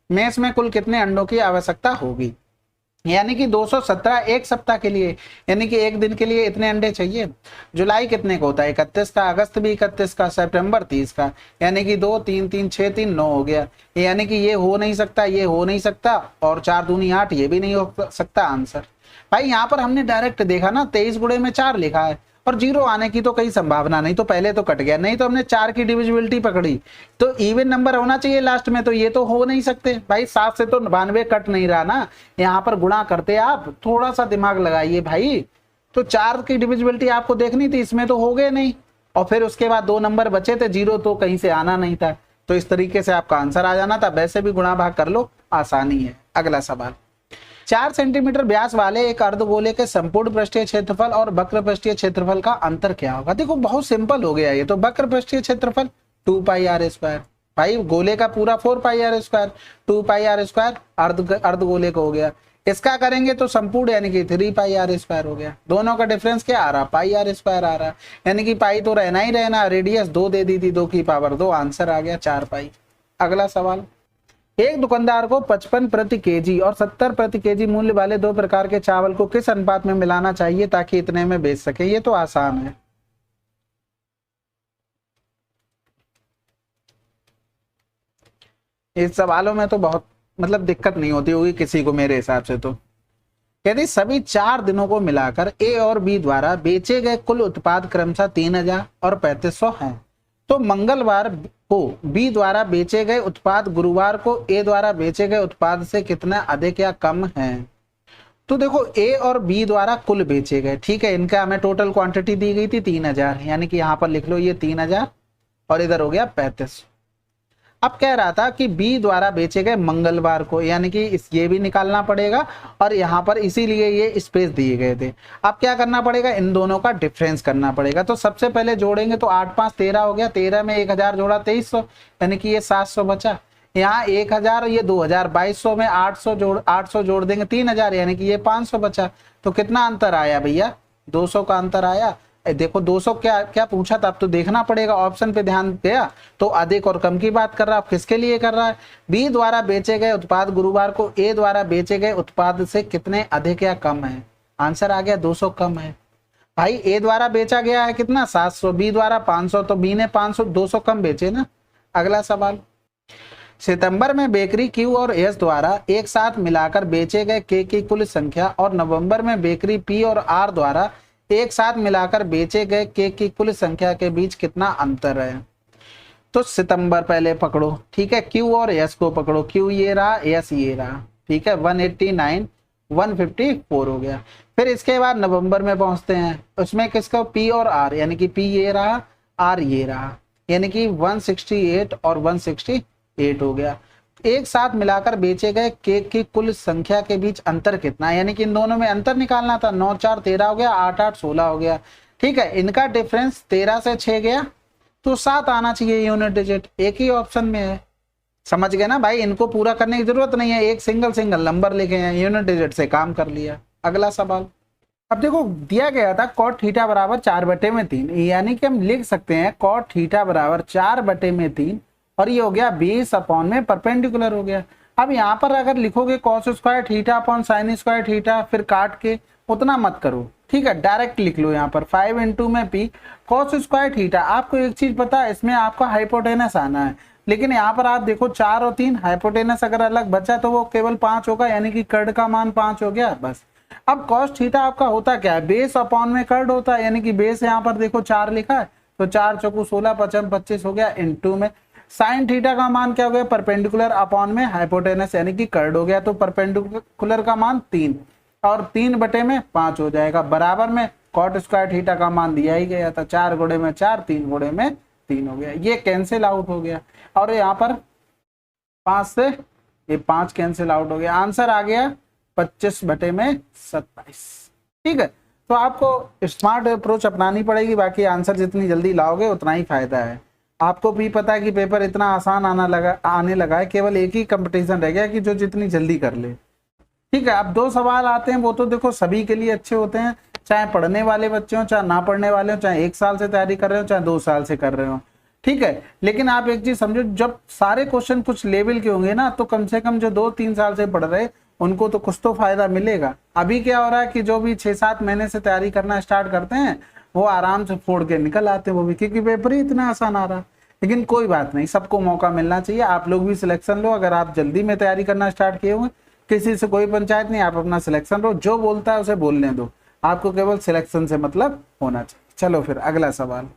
मेस में कुल कितने अंडों की आवश्यकता होगी, यानी कि 217 एक सप्ताह के लिए, यानी कि एक दिन के लिए इतने अंडे चाहिए। जुलाई कितने का होता है, 31 का, अगस्त भी 31 का, सितंबर 30 का, यानी कि 2, 3, 3, 6, 3, 9 हो गया। यानी कि ये हो नहीं सकता, ये हो नहीं सकता, और 4 दूनी 8, ये भी नहीं हो सकता आंसर। भाई यहाँ पर हमने डायरेक्ट देखा ना, 23 गुणे में 4 लिखा है और 0 आने की तो कई संभावना नहीं, तो पहले तो कट गया, नहीं तो हमने 4 की डिविजिबिलिटी पकड़ी, तो इवन नंबर होना चाहिए लास्ट में, तो ये तो हो नहीं सकते भाई। 7 से तो 92 कट नहीं रहा ना, यहाँ पर गुणा करते आप, थोड़ा सा दिमाग लगाइए भाई। तो 4 की डिविजिबिलिटी आपको देखनी थी, इसमें तो हो गए नहीं, और फिर उसके बाद 2 नंबर बचे थे, 0 तो कहीं से आना नहीं था, तो इस तरीके से आपका आंसर आ जाना था। वैसे भी गुणा भाग कर लो, आसानी है। अगला सवाल, 4 सेंटीमीटर व्यास वाले एक अर्धगोले के संपूर्ण पृष्ठीय क्षेत्रफल और वक्र पृष्ठीय क्षेत्रफल का अंतर क्या होगा। देखो बहुत सिंपल हो गया ये तो, वक्र पृष्ठीय क्षेत्रफल 2πr², भाई गोले का पूरा 4πr², 2πr² अर्धगोले को हो गया। इसका करेंगे तो संपूर्ण यानी कि 3πr² हो गया। दोनों का डिफरेंस क्या आ रहा, πr² आ रहा, यानी कि पाई तो रहना ही रहना। रेडियस 2 दे दी थी, 2 की पावर 2, आंसर आ गया 4 पाई। अगला सवाल, एक दुकानदार को 55 प्रति केजी और 70 प्रति केजी मूल्य वाले 2 प्रकार के चावल को किस अनुपात में मिलाना चाहिए ताकि इतने में बेच सके। ये तो आसान है, इस सवालों में तो बहुत मतलब दिक्कत नहीं होती होगी किसी को मेरे हिसाब से। तो यदि सभी 4 दिनों को मिलाकर ए और बी द्वारा बेचे गए कुल उत्पाद क्रमशः 3000 और 3500 हैं, तो मंगलवार को बी द्वारा बेचे गए उत्पाद गुरुवार को ए द्वारा बेचे गए उत्पाद से कितना अधिक या कम है। तो देखो ए और बी द्वारा कुल बेचे गए, ठीक है, इनका हमें टोटल क्वांटिटी दी गई थी 3000, यानी कि यहां पर लिख लो ये 3000 और इधर हो गया 3500। अब कह रहा था कि बी द्वारा बेचे गए मंगलवार को, यानी कि ये भी निकालना पड़ेगा और यहाँ पर इसीलिए ये स्पेस दिए गए थे। अब क्या करना पड़ेगा, इन दोनों का डिफरेंस करना पड़ेगा। तो सबसे पहले जोड़ेंगे तो 8, 5, 13 हो गया, 13 में 1000 जोड़ा 2300, यानी कि ये 700 बचा। यहाँ 1000 ये 2000, 2200 में 800 जोड़ देंगे 3000, यानी कि ये 500 बचा। तो कितना अंतर आया भैया, 200 का अंतर आया। देखो 200 क्या क्या पूछा था, अब तो देखना पड़ेगा, ऑप्शन पे ध्यान गया तो अधिक और कम की बात कर रहा है। किसके लिए कर रहा है, बी द्वारा बेचे गए उत्पाद गुरुवार को ए द्वारा बेचे गए उत्पाद से कितने अधिक या कम है। आंसर आ गया 200 कम है। भाई ए द्वारा बेचा गया है कितना 700, बी द्वारा 500, तो बी ने 500 200 कम बेचे ना। अगला सवाल, सितंबर में बेकरी क्यू और एस द्वारा एक साथ मिलाकर बेचे गए के की कुल संख्या और नवंबर में बेकरी पी और आर द्वारा एक साथ मिलाकर बेचे गए केक की कुल संख्या के बीच कितना अंतर है। तो सितंबर पहले पकड़ो, ठीक है। क्यू और एस को पकड़ो, क्यू ये रहा, एस ये रहा, ठीक है। 189 154 हो गया। फिर इसके बाद नवंबर में पहुंचते हैं, उसमें किसका पी और आर, यानी कि पी ये रहा, आर ये रहा, यानी कि 168 और 168 हो गया। एक साथ मिलाकर बेचे गए केक की कुल संख्या के बीच अंतर कितना, यानी कि इन दोनों में अंतर निकालना था। 9 4 13 हो गया, 8 8 16 हो गया, ठीक है। इनका डिफरेंस 13 से 6 गया, तो 7 आना चाहिए यूनिट डिजिट, एक ही ऑप्शन में है। समझ गए ना भाई, इनको पूरा करने की जरूरत नहीं है, एक सिंगल नंबर लिखे हैं, यूनिट डिजिट से काम कर लिया। अगला सवाल, अब देखो दिया गया था कॉट थीटा बराबर 4/3, यानी कि हम लिख सकते हैं कॉट थीटा बराबर 4/3, और ये हो गया 20 अपॉन में परपेंडिकुलर हो गया। अब यहाँ पर अगर लिखोगे cos square theta upon sine square theta, फिर काट के उतना मत करो, ठीक है, डायरेक्ट लिख लो। यहाँ पर 5 इंटू में पी कॉस स्क्वायर थीटा। आपको एक चीज पता है, इसमें आपका हाइपोटेनस आना है, लेकिन यहाँ पर आप देखो 4 और 3, हाइपोटेनस अगर अलग बचा तो वो केवल 5 होगा, यानी कि कर्ड का मान 5 हो गया बस। अब कॉस थीटा आपका होता क्या है, बेस अपॉन में कर्ड होता है, यानी कि बेस यहाँ पर देखो 4 लिखा है, तो 4 चौकू 16 55 25 हो गया, इंटू में साइन थीटा का मान क्या हो गया, परपेंडिकुलर अपॉन में हाइपोटेनस यानी कि कर्ड हो गया, तो परपेंडिकुलर का मान 3 और 3/5 हो जाएगा, बराबर में कॉट स्क्वायर थीटा का मान दिया ही गया था, 4 गुणे में 4 3 गुणे में 3 हो गया, ये कैंसिल आउट हो गया। और यहाँ पर 5 से ये 5 कैंसिल आउट हो गया, आंसर आ गया 25/27। ठीक है, तो आपको स्मार्ट अप्रोच अपनानी पड़ेगी, बाकी आंसर जितनी जल्दी लाओगे उतना ही फायदा है। आपको भी पता है कि पेपर इतना आसान आने लगा है, केवल एक ही कंपटीशन रह गया कि जो जितनी जल्दी कर ले। ठीक है, अब 2 सवाल आते हैं, वो तो देखो सभी के लिए अच्छे होते हैं, चाहे पढ़ने वाले बच्चे हो, चाहे ना पढ़ने वाले हो, चाहे 1 साल से तैयारी कर रहे हो, चाहे 2 साल से कर रहे हो। ठीक है, लेकिन आप एक चीज समझो, जब सारे क्वेश्चन कुछ लेवल के होंगे ना, तो कम से कम जो 2-3 साल से पढ़ रहे उनको तो कुछ तो फायदा मिलेगा। अभी क्या हो रहा है कि जो भी 6-7 महीने से तैयारी करना स्टार्ट करते हैं वो आराम से फोड़ के निकल आते हैं, वो भी क्योंकि पेपर ही इतना आसान आ रहा है। लेकिन कोई बात नहीं, सबको मौका मिलना चाहिए, आप लोग भी सिलेक्शन लो। अगर आप जल्दी में तैयारी करना स्टार्ट किए हुए, किसी से कोई पंचायत नहीं, आप अपना सिलेक्शन लो, जो बोलता है उसे बोलने दो, आपको केवल सिलेक्शन से मतलब होना चाहिए। चलो फिर अगला सवाल,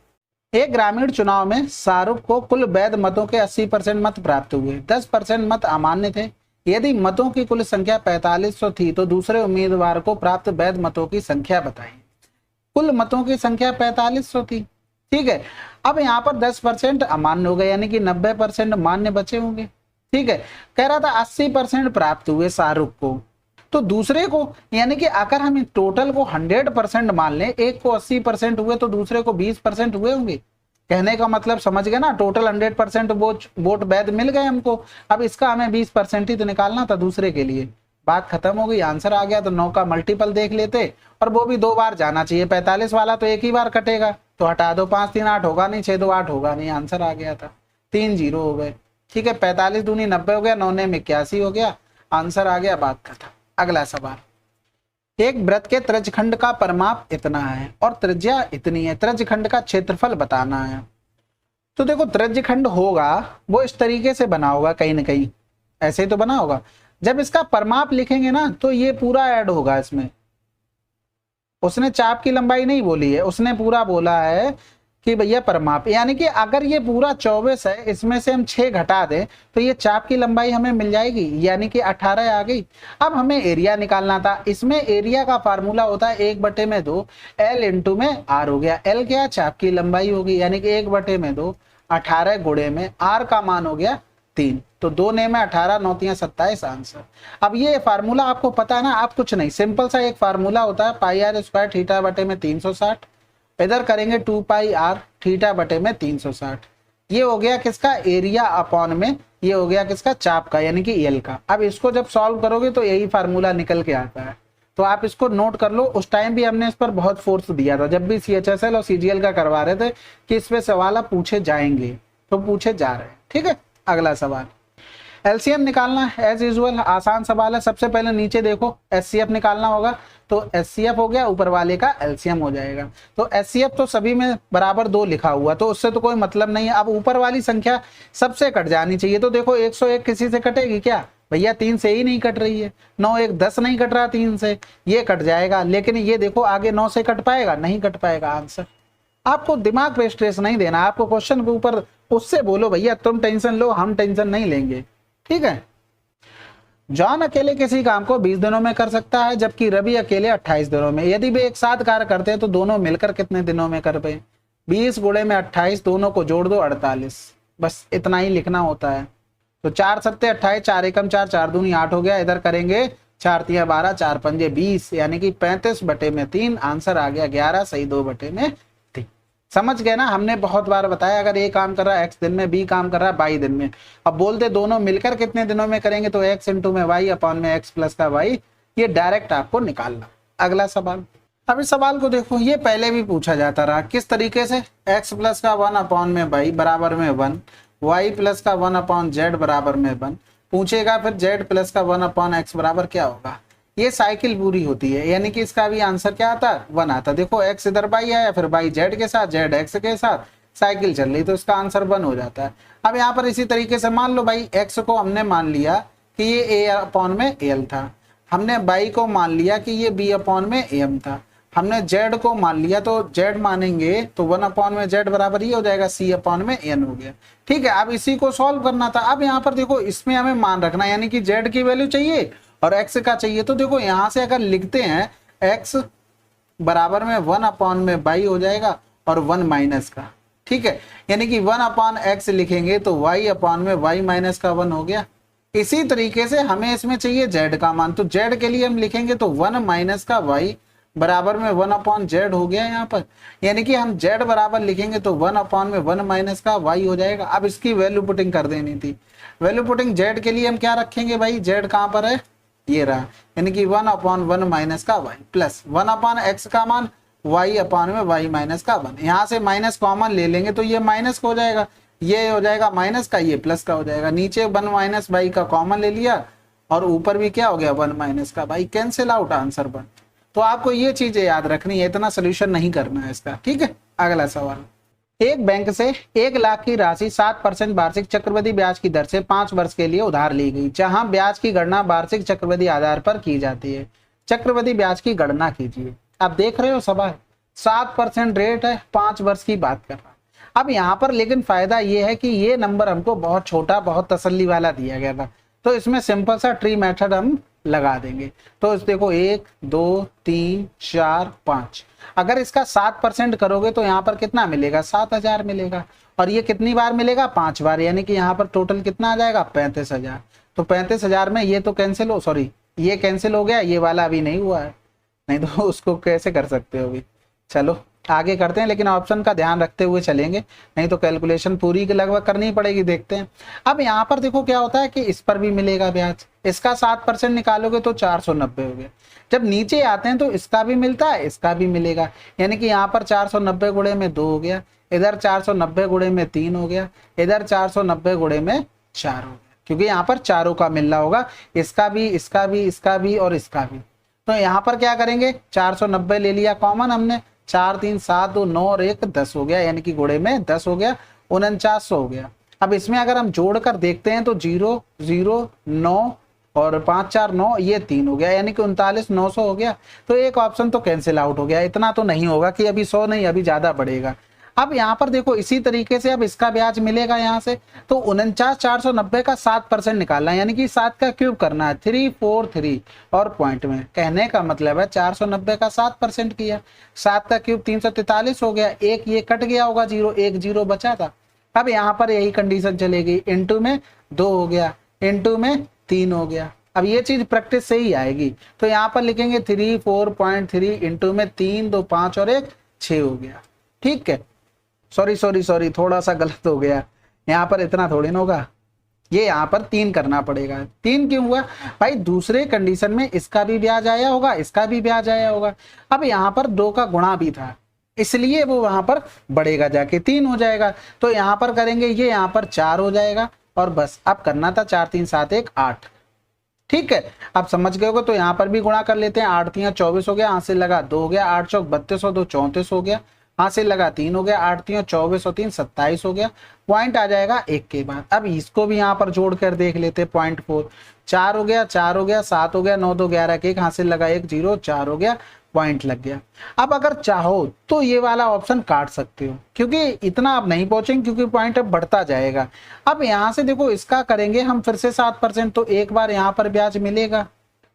एक ग्रामीण चुनाव में शाहरुख को कुल वैध मतों के 80% मत प्राप्त हुए, 10% मत अमान्य थे। यदि मतों की कुल संख्या 4500 थी तो दूसरे उम्मीदवार को प्राप्त वैध मतों की संख्या बताइए। कुल मतों की संख्या 4500 थी, ठीक है। अब यहाँ पर 10% अमान्य हो गए, यानी कि 90% मान्य बचे होंगे। ठीक है, कह रहा था 80% प्राप्त हुए शाहरुख को, तो दूसरे को, यानी कि अगर हम टोटल को 100% मान लें, एक को 80% हुए तो दूसरे को 20% हुए होंगे। कहने का मतलब समझ गए ना, टोटल 100% वोट वैध मिल गए हमको, अब इसका हमें 20% ही तो निकालना था दूसरे के लिए। बात खत्म हो गई, आंसर आ गया। तो 9 का मल्टीपल देख लेते, और वो भी 2 बार जाना चाहिए, 45 वाला तो एक ही बार कटेगा, तो हटा दो, 5 3 8 होगा नहीं, 6 2 8 होगा नहीं, आंसर आ गया था 3 0 हो गए। ठीक है, 45 दूनी 90 हो गया, 9 ने 81 हो गया, आंसर आ गया, बात खत्म। अगला सवाल, एक वृत्त के त्रिज्यखंड का परिमाप इतना है और त्रिज्या इतनी है, त्रिज्यखंड का क्षेत्रफल बताना है। तो देखो त्रिज्यखंड होगा वो इस तरीके से बना होगा, कहीं ना कहीं ऐसे ही तो बना होगा। जब इसका परिमाप लिखेंगे ना तो ये पूरा ऐड होगा इसमें। उसने चाप की लंबाई नहीं बोली है, उसने पूरा बोला है कि भैया परिमाप, यानी कि अगर ये पूरा 24 है, इसमें से हम 6 घटा दें तो ये चाप की लंबाई हमें मिल जाएगी, यानी कि 18 आ गई। अब हमें एरिया निकालना था, इसमें एरिया का फार्मूला होता है 1/2 L इंटू में R हो गया। L क्या, चाप की लंबाई होगी, यानी कि 1/2 18 गुणे में R का मान हो गया 3, तो 2 ने में 18 9 3 27 आंसर। अब ये फार्मूला आपको पता है ना, आप कुछ नहीं, सिंपल सा एक फार्मूला होता है πr² थीटा बटे में 360, इधर करेंगे 2 पाई r थीटा बटे में 360। ये हो गया किसका, एरिया अपॉन में ये हो गया किसका, चाप का, यानी कि एल का। अब इसको जब सॉल्व करोगे तो यही फार्मूला निकल के आता है, तो आप इसको नोट कर लो। उस टाइम भी हमने इस पर बहुत फोर्स दिया था, जब भी CHSL और CGL का करवा रहे थे कि इस पे सवाल पूछे जाएंगे, तो पूछे जा रहे हैं। ठीक है, अगला सवाल, LCM निकालना है, एज यूजुअल आसान सवाल है। सबसे पहले नीचे देखो SCF निकालना होगा, तो SCF हो गया, ऊपर वाले का LCM हो जाएगा। तो SCF तो सभी में बराबर 2 लिखा हुआ, तो उससे तो कोई मतलब नहीं है। अब ऊपर वाली संख्या सबसे कट जानी चाहिए, तो देखो 101 किसी से कटेगी क्या भैया, 3 से ही नहीं कट रही है, 9 1 10 नहीं कट रहा 3 से, ये कट जाएगा। लेकिन ये देखो आगे 9 से कट पाएगा, नहीं कट पाएगा। आंसर आपको दिमाग पे स्ट्रेस नहीं देना, आपको क्वेश्चन के ऊपर उससे बोलो भैया तुम टेंशन लो, हम टेंशन नहीं लेंगे, ठीक है। जॉन अकेले किसी काम को 20 दिनों में कर सकता है, जबकि रवि अकेले 28 दिनों में। यदि वे एक साथ कार्य करते हैं तो दोनों मिलकर कितने दिनों में कर पाए? 20 गुणे में 28, दोनों को जोड़ दो 48, बस इतना ही लिखना होता है। तो 4 सत्ते 28, 4 एकम 4, 4 दूनी 8 हो गया। इधर करेंगे 4 तिया 12, 4 पंजे 20, यानी कि 35/3। आंसर आ गया 11, सही 2/3। समझ गए ना, हमने बहुत बार बताया अगर ए काम कर रहा है x दिन में, बी काम कर रहा है y दिन में। अब बोलते दोनों मिलकर कितने दिनों में करेंगे, तो x इंटू में y अपॉन में x प्लस का y, ये डायरेक्ट आपको निकालना। अगला सवाल, अब इस सवाल को देखो, ये पहले भी पूछा जाता रहा। किस तरीके से? x प्लस का 1 अपॉन में y बराबर में 1, y प्लस का 1 अपॉन z बराबर में 1 पूछेगा, फिर z प्लस का 1 अपॉन x बराबर क्या होगा। ये साइकिल पूरी होती है, यानी कि इसका भी आंसर क्या आता है? 1 आता। देखो x इधर y आया, फिर y z के साथ, z x के साथ, साइकिल चल रही, तो इसका आंसर 1 हो जाता है। अब यहाँ पर इसी तरीके से मान लो भाई x को हमने मान लिया कि ये a अपॉन में al था, हमने y को मान लिया कि ये b अपॉन में am था, हमने z को मान लिया, तो z मानेंगे तो 1 अपॉन में z बराबर ही हो जाएगा c अपॉन में n हो गया, ठीक है। अब इसी को सॉल्व करना था। अब यहाँ पर देखो इसमें हमें मान रखना, यानी कि z की वैल्यू चाहिए और x का चाहिए। तो देखो यहाँ से अगर लिखते हैं x बराबर में 1 अपॉन में y हो जाएगा और 1 माइनस का, ठीक है, यानी कि 1 अपॉन x लिखेंगे तो y अपॉन में y माइनस का 1 हो गया। इसी तरीके से हमें इसमें चाहिए z का मान, तो z के लिए हम लिखेंगे तो 1 माइनस का y बराबर में 1 अपॉन z हो गया यहाँ पर, यानी कि हम z बराबर लिखेंगे तो 1 अपॉन में 1 माइनस का y हो जाएगा। अब इसकी वैल्यू पुटिंग कर देनी थी। वैल्यू पुटिंग z के लिए हम क्या रखेंगे भाई, z कहाँ पर है, ये रहा, यानी कि 1 अपॉन 1 माइनस का y प्लस 1 अपॉन x का मान y अपॉन में y माइनस का 1। यहाँ से माइनस कॉमन ले लेंगे तो ये माइनस का हो जाएगा, ये हो जाएगा माइनस का, ये प्लस का हो जाएगा। नीचे 1 माइनस y का कॉमन ले लिया और ऊपर भी क्या हो गया 1 माइनस का y, कैंसिल आउट, आंसर 1। तो आपको ये चीजें याद रखनी है, इतना सोल्यूशन नहीं करना है इसका, ठीक है। अगला सवाल, एक बैंक से 1 लाख की राशि 7% वार्षिक चक्रवृद्धि ब्याज की दर से 5 वर्ष के लिए उधार ली गई, जहां ब्याज की गणना वार्षिक चक्रवृद्धि आधार पर की जाती है। चक्रवृद्धि ब्याज की गणना कीजिए। अब देख रहे हो सवाल, 7% रेट है, 5 वर्ष की बात कर रहा है। अब यहाँ पर लेकिन फायदा ये है कि ये नंबर हमको बहुत छोटा, बहुत तसल्ली वाला दिया गया था, तो इसमें सिंपल सा ट्री मेथड हम लगा देंगे। तो इस देखो 1 2 3 4 5, अगर इसका 7% करोगे तो यहाँ पर कितना मिलेगा, 7000 मिलेगा। और ये कितनी बार मिलेगा, 5 बार, यानी कि यहाँ पर टोटल कितना आ जाएगा, 35,000। तो 35,000 में ये तो कैंसिल हो, सॉरी ये कैंसिल हो गया, ये वाला अभी नहीं हुआ है, नहीं तो उसको कैसे कर सकते हो अभी। चलो आगे करते हैं, लेकिन ऑप्शन का ध्यान रखते हुए चलेंगे, नहीं तो कैलकुलेशन पूरी लगभग करनी पड़ेगी। देखते हैं। अब यहाँ पर देखो क्या होता है कि इस पर भी मिलेगा ब्याज, इसका 7% निकालोगे तो 490 हो गया। जब नीचे आते हैं तो इसका भी मिलता है, इसका भी मिलेगा, यानी कि यहाँ पर 490 गुणे में 2 हो गया, इधर 490 गुणे में 3 हो गया, इधर 490 गुणे में 4 हो गया, क्योंकि यहाँ पर चारों का मिल रहा होगा, इसका भी, इसका भी, इसका भी और इसका भी। तो यहाँ पर क्या करेंगे, 490 ले लिया कॉमन हमने, 4 3 7 2 9 और 1 10 हो गया, यानी कि गुणे में 10 हो गया, 4900 हो गया। अब इसमें अगर हम जोड़कर देखते हैं तो 0 0 9 और 5 4 9, ये 3 हो गया, यानी कि 39,900 हो गया। तो एक ऑप्शन तो कैंसिल आउट हो गया, इतना तो नहीं होगा कि अभी 100 नहीं, अभी ज्यादा बढ़ेगा। अब यहाँ पर देखो इसी तरीके से अब इसका ब्याज मिलेगा यहाँ से, तो 49,490 का 7% निकालना है, यानी कि 7 का क्यूब करना है, 343 और पॉइंट में। कहने का मतलब है 490 का 7% किया, 7 का क्यूब 343 हो गया, एक ये कट गया होगा, 0 1 0 बचा था। अब यहाँ पर यही कंडीशन चलेगी, इंटू में 2 हो गया, इंटू में 3 हो गया। अब ये चीज प्रैक्टिस से ही आएगी, तो यहाँ पर लिखेंगे 34.3 इंटू में 3 2 5 और 1 6 हो गया, ठीक है। सॉरी थोड़ा सा गलत हो गया, यहाँ पर इतना थोड़ी ना होगा, ये यहाँ पर 3 करना पड़ेगा। 3 क्यों हुआ भाई, दूसरे कंडीशन में इसका भी ब्याज आया होगा, इसका भी ब्याज आया होगा। अब यहाँ पर 2 का गुणा भी था, इसलिए वो वहां पर बढ़ेगा जाके 3 हो जाएगा। तो यहाँ पर करेंगे, ये यहाँ पर 4 हो जाएगा और बस अब करना था 4 3 7 1 8, ठीक है। आप समझ गए होगा, तो यहाँ पर भी गुणा कर लेते हैं, 8 3 24 हो गया, हाथ से लगा 2 हो गया, 8 चौक 32 और 2 34 हो गया, हाथ से लगा 3 हो गया, 8 3 24 और 3 27 हो गया, पॉइंट आ जाएगा 1 के बाद। अब इसको भी यहाँ पर जोड़ कर देख लेते हैं, 0.4 4 हो गया, 4 हो गया, 7 हो गया, 9 2 11 1, हाथ से लगा 1 0 4 हो गया, पॉइंट लग गया। अब अगर चाहो तो ये वाला ऑप्शन काट सकते हो, क्योंकि इतना आप नहीं पहुंचेंगे, क्योंकि पॉइंट अब बढ़ता जाएगा। अब यहां से देखो इसका करेंगे हम फिर से 7%, तो एक बार यहां पर ब्याज मिलेगा।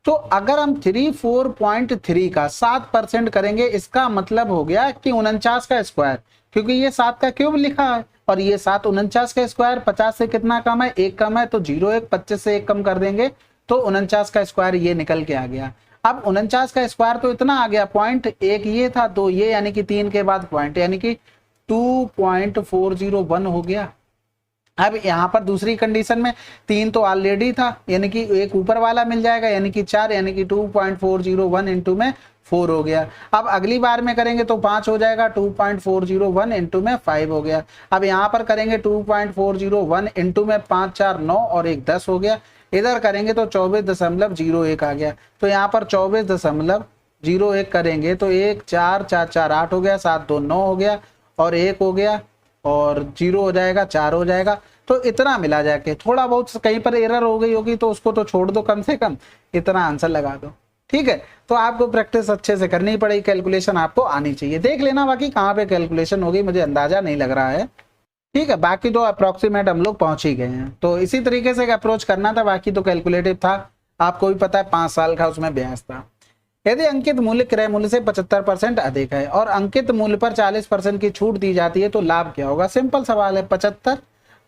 तो अगर हम 34.3 का 7% करेंगे, इसका मतलब हो गया कि 49 का स्क्वायर, क्योंकि ये 7 का क्यूब लिखा है और ये 7 49 का स्क्वायर। 50 से कितना कम है, 1 कम है, तो 0 25 से 1 कम कर देंगे तो 49 का स्क्वायर ये निकल के आ गया। अब 49 का स्क्वायर तो इतना आ गया, पॉइंट एक ये था, दो ये, यानी कि 3 के बाद पॉइंट, यानी कि 2.401 हो गया। अब यहाँ पर दूसरी कंडीशन में 3 तो ऑलरेडी था, यानी कि एक ऊपर वाला मिल जाएगा, यानी कि 4, यानी कि 2.401 इंटू में 4 हो गया। अब अगली बार में करेंगे तो 5 हो जाएगा, 2.401 इंटू में 5 हो गया। अब यहाँ पर करेंगे 2.401 इंटू में 5 4 9 और 1 10 हो गया। इधर करेंगे तो 24.01 आ गया। तो यहाँ पर 24.01 करेंगे तो 1 4 4 4 8 हो गया, 7 2 9 हो गया और 1 हो गया और 0 हो जाएगा, 4 हो जाएगा। तो इतना मिला जाके, थोड़ा बहुत कहीं पर एरर हो गई होगी तो उसको तो छोड़ दो, कम से कम इतना आंसर लगा दो। ठीक है, तो आपको प्रैक्टिस अच्छे से करनी पड़ेगी, कैलकुलेशन आपको आनी चाहिए। देख लेना बाकी कहाँ पे कैलकुलेशन होगी, मुझे अंदाजा नहीं लग रहा है। ठीक है, बाकी तो अप्रोक्सीमेट हम लोग पहुंच ही गए हैं। तो इसी तरीके से अप्रोच करना था, बाकी तो कैलकुलेटिव था, आपको भी पता है 5 साल का उसमें ब्याज था। यदि अंकित मूल्य क्रय मूल्य से 75% अधिक है और अंकित मूल्य पर 40% की छूट दी जाती है तो लाभ क्या होगा। सिंपल सवाल है, 75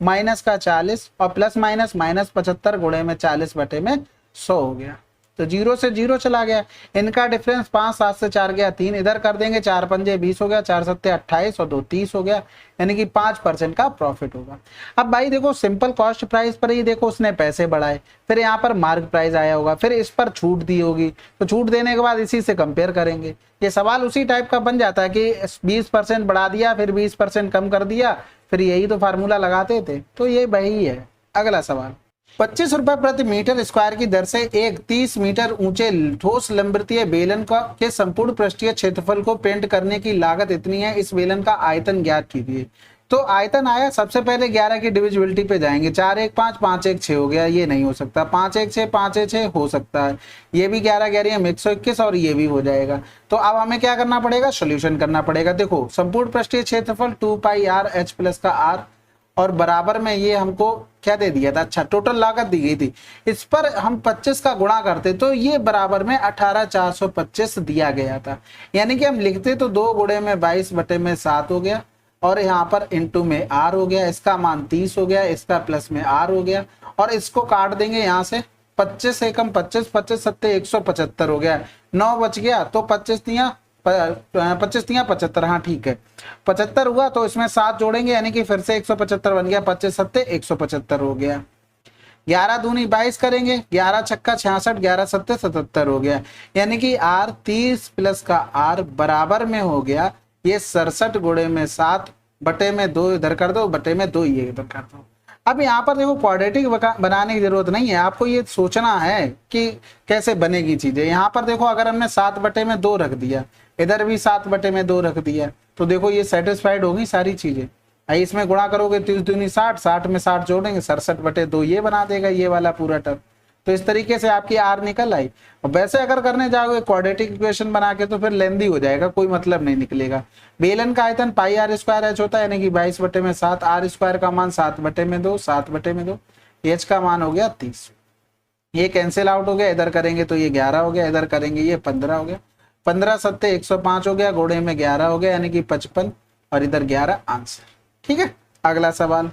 माइनस का 40 और प्लस माइनस माइनस 75 गुणे में 40 बटे में 100 हो गया। तो 0 से 0 चला गया, इनका डिफरेंस 5 7 से 4 गया 3, इधर कर देंगे 4 पंजे 20 हो गया, 4 सत्ते 28 और 2 30 हो गया, यानी कि 5% का प्रॉफिट होगा। अब भाई देखो सिंपल कॉस्ट प्राइस पर ही देखो उसने पैसे बढ़ाए, फिर यहाँ पर मार्क प्राइस आया होगा, फिर इस पर छूट दी होगी, तो छूट देने के बाद इसी से कंपेयर करेंगे। ये सवाल उसी टाइप का बन जाता है कि 20% बढ़ा दिया फिर 20% कम कर दिया, फिर यही तो फार्मूला लगाते थे। तो ये वही है। अगला सवाल, 25 रुपए प्रति मीटर स्क्वायर की दर से एक 30 मीटर ऊंचे ठोस लंबवृत्तीय बेलन का के संपूर्ण पृष्ठीय क्षेत्रफल को पेंट करने की लागत इतनी है, इस बेलन का आयतन ज्ञात कीजिए। तो आयतन आया, सबसे पहले 11 की डिविजिबिलिटी पे जाएंगे, 4 1 5 5 1 6 हो गया, ये नहीं हो सकता, 5 1 6 5 1 6 हो सकता है, ये भी 11 11 में 121 और ये भी हो जाएगा। तो अब हमें क्या करना पड़ेगा, सोल्यूशन करना पड़ेगा। देखो संपूर्ण पृष्ठीय क्षेत्रफल 2 पाई r h प्लस का r और बराबर में ये हमको क्या दे दिया था, अच्छा टोटल लागत दी गई थी, इस पर हम 25 का गुणा करते तो ये बराबर में 18,425 दिया गया था, यानी कि हम लिखते तो 2 गुणे में 22 बटे में 7 हो गया और यहाँ पर इंटू में r हो गया, इसका मान 30 हो गया, इसका प्लस में r हो गया और इसको काट देंगे यहाँ से, 25 एकम 25 25 सत्ते 175 हो गया, 9 बच गया तो 25 तिया 75, हाँ ठीक है 75 हुआ, तो इसमें 7 जोड़ेंगे यानी कि फिर से 175 बन गया, 25 सत्ते 175 हो गया। 11 दूनी 22 करेंगे, 11 छक्का 66, 11 सत्ते 77 हो गया, यानी कि r 30 प्लस का r बराबर में हो गया ये 67 गुणे में 7 बटे में 2 इधर कर दो, बटे में 2 ये इधर कर दो। अब यहाँ पर देखो क्वाड्रेटिक बनाने की जरूरत नहीं है, आपको ये सोचना है कि कैसे बनेगी चीजें। यहाँ पर देखो अगर हमने 7 बटे में 2 रख दिया, इधर भी 7 बटे में 2 रख दिया, तो देखो ये सेटिस्फाइड होगी सारी चीजें। इसमें गुणा करोगे 30 दूनी 60, 60 में 60 जोड़ेंगे 67 बटे 2 ये बना देगा ये वाला पूरा टर्म। तो इस तरीके से आपकी आर निकल आई। और वैसे अगर करने जाओगे क्वाड्रेटिक इक्वेशन बना के तो फिर लेंदी हो जाएगा, कोई मतलब नहीं निकलेगा। बेलन का आयतन पाई आर स्क्वायर एच होता है, यानी कि 22 बटे में 7, आर स्क्वायर का मान 7 बटे में 2, 7 बटे में 2, एच का मान हो गया 30। ये कैंसिल आउट हो गया, इधर करेंगे तो ये 11 हो गया, इधर करेंगे ये 15 हो गया, 15 सत्ते 105 हो गया, गुणे में 11 हो गया यानी कि 55 और इधर 11 आंसर। ठीक है, अगला सवाल।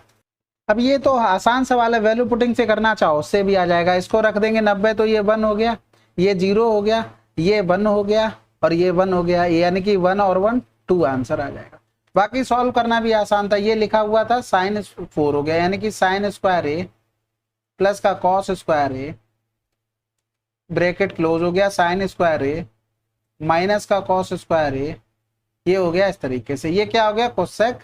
अब ये तो आसान सवाल है, वैल्यू पुटिंग से करना चाहो उससे भी आ जाएगा। इसको रख देंगे 90, तो ये 1 हो गया, ये 0 हो गया, ये 1 हो गया और ये 1 हो गया, यानी कि 1 और 1 2 आंसर आ जाएगा। बाकी सॉल्व करना भी आसान था, ये लिखा हुआ था साइन 4 हो गया, यानी कि साइन स्क्वायर ए प्लस का cos square A bracket close हो गया, साइन स्क्वायर ए माइनस का कॉस स्क्वायर ए, ये हो गया इस तरीके से, ये क्या हो गया कोसेक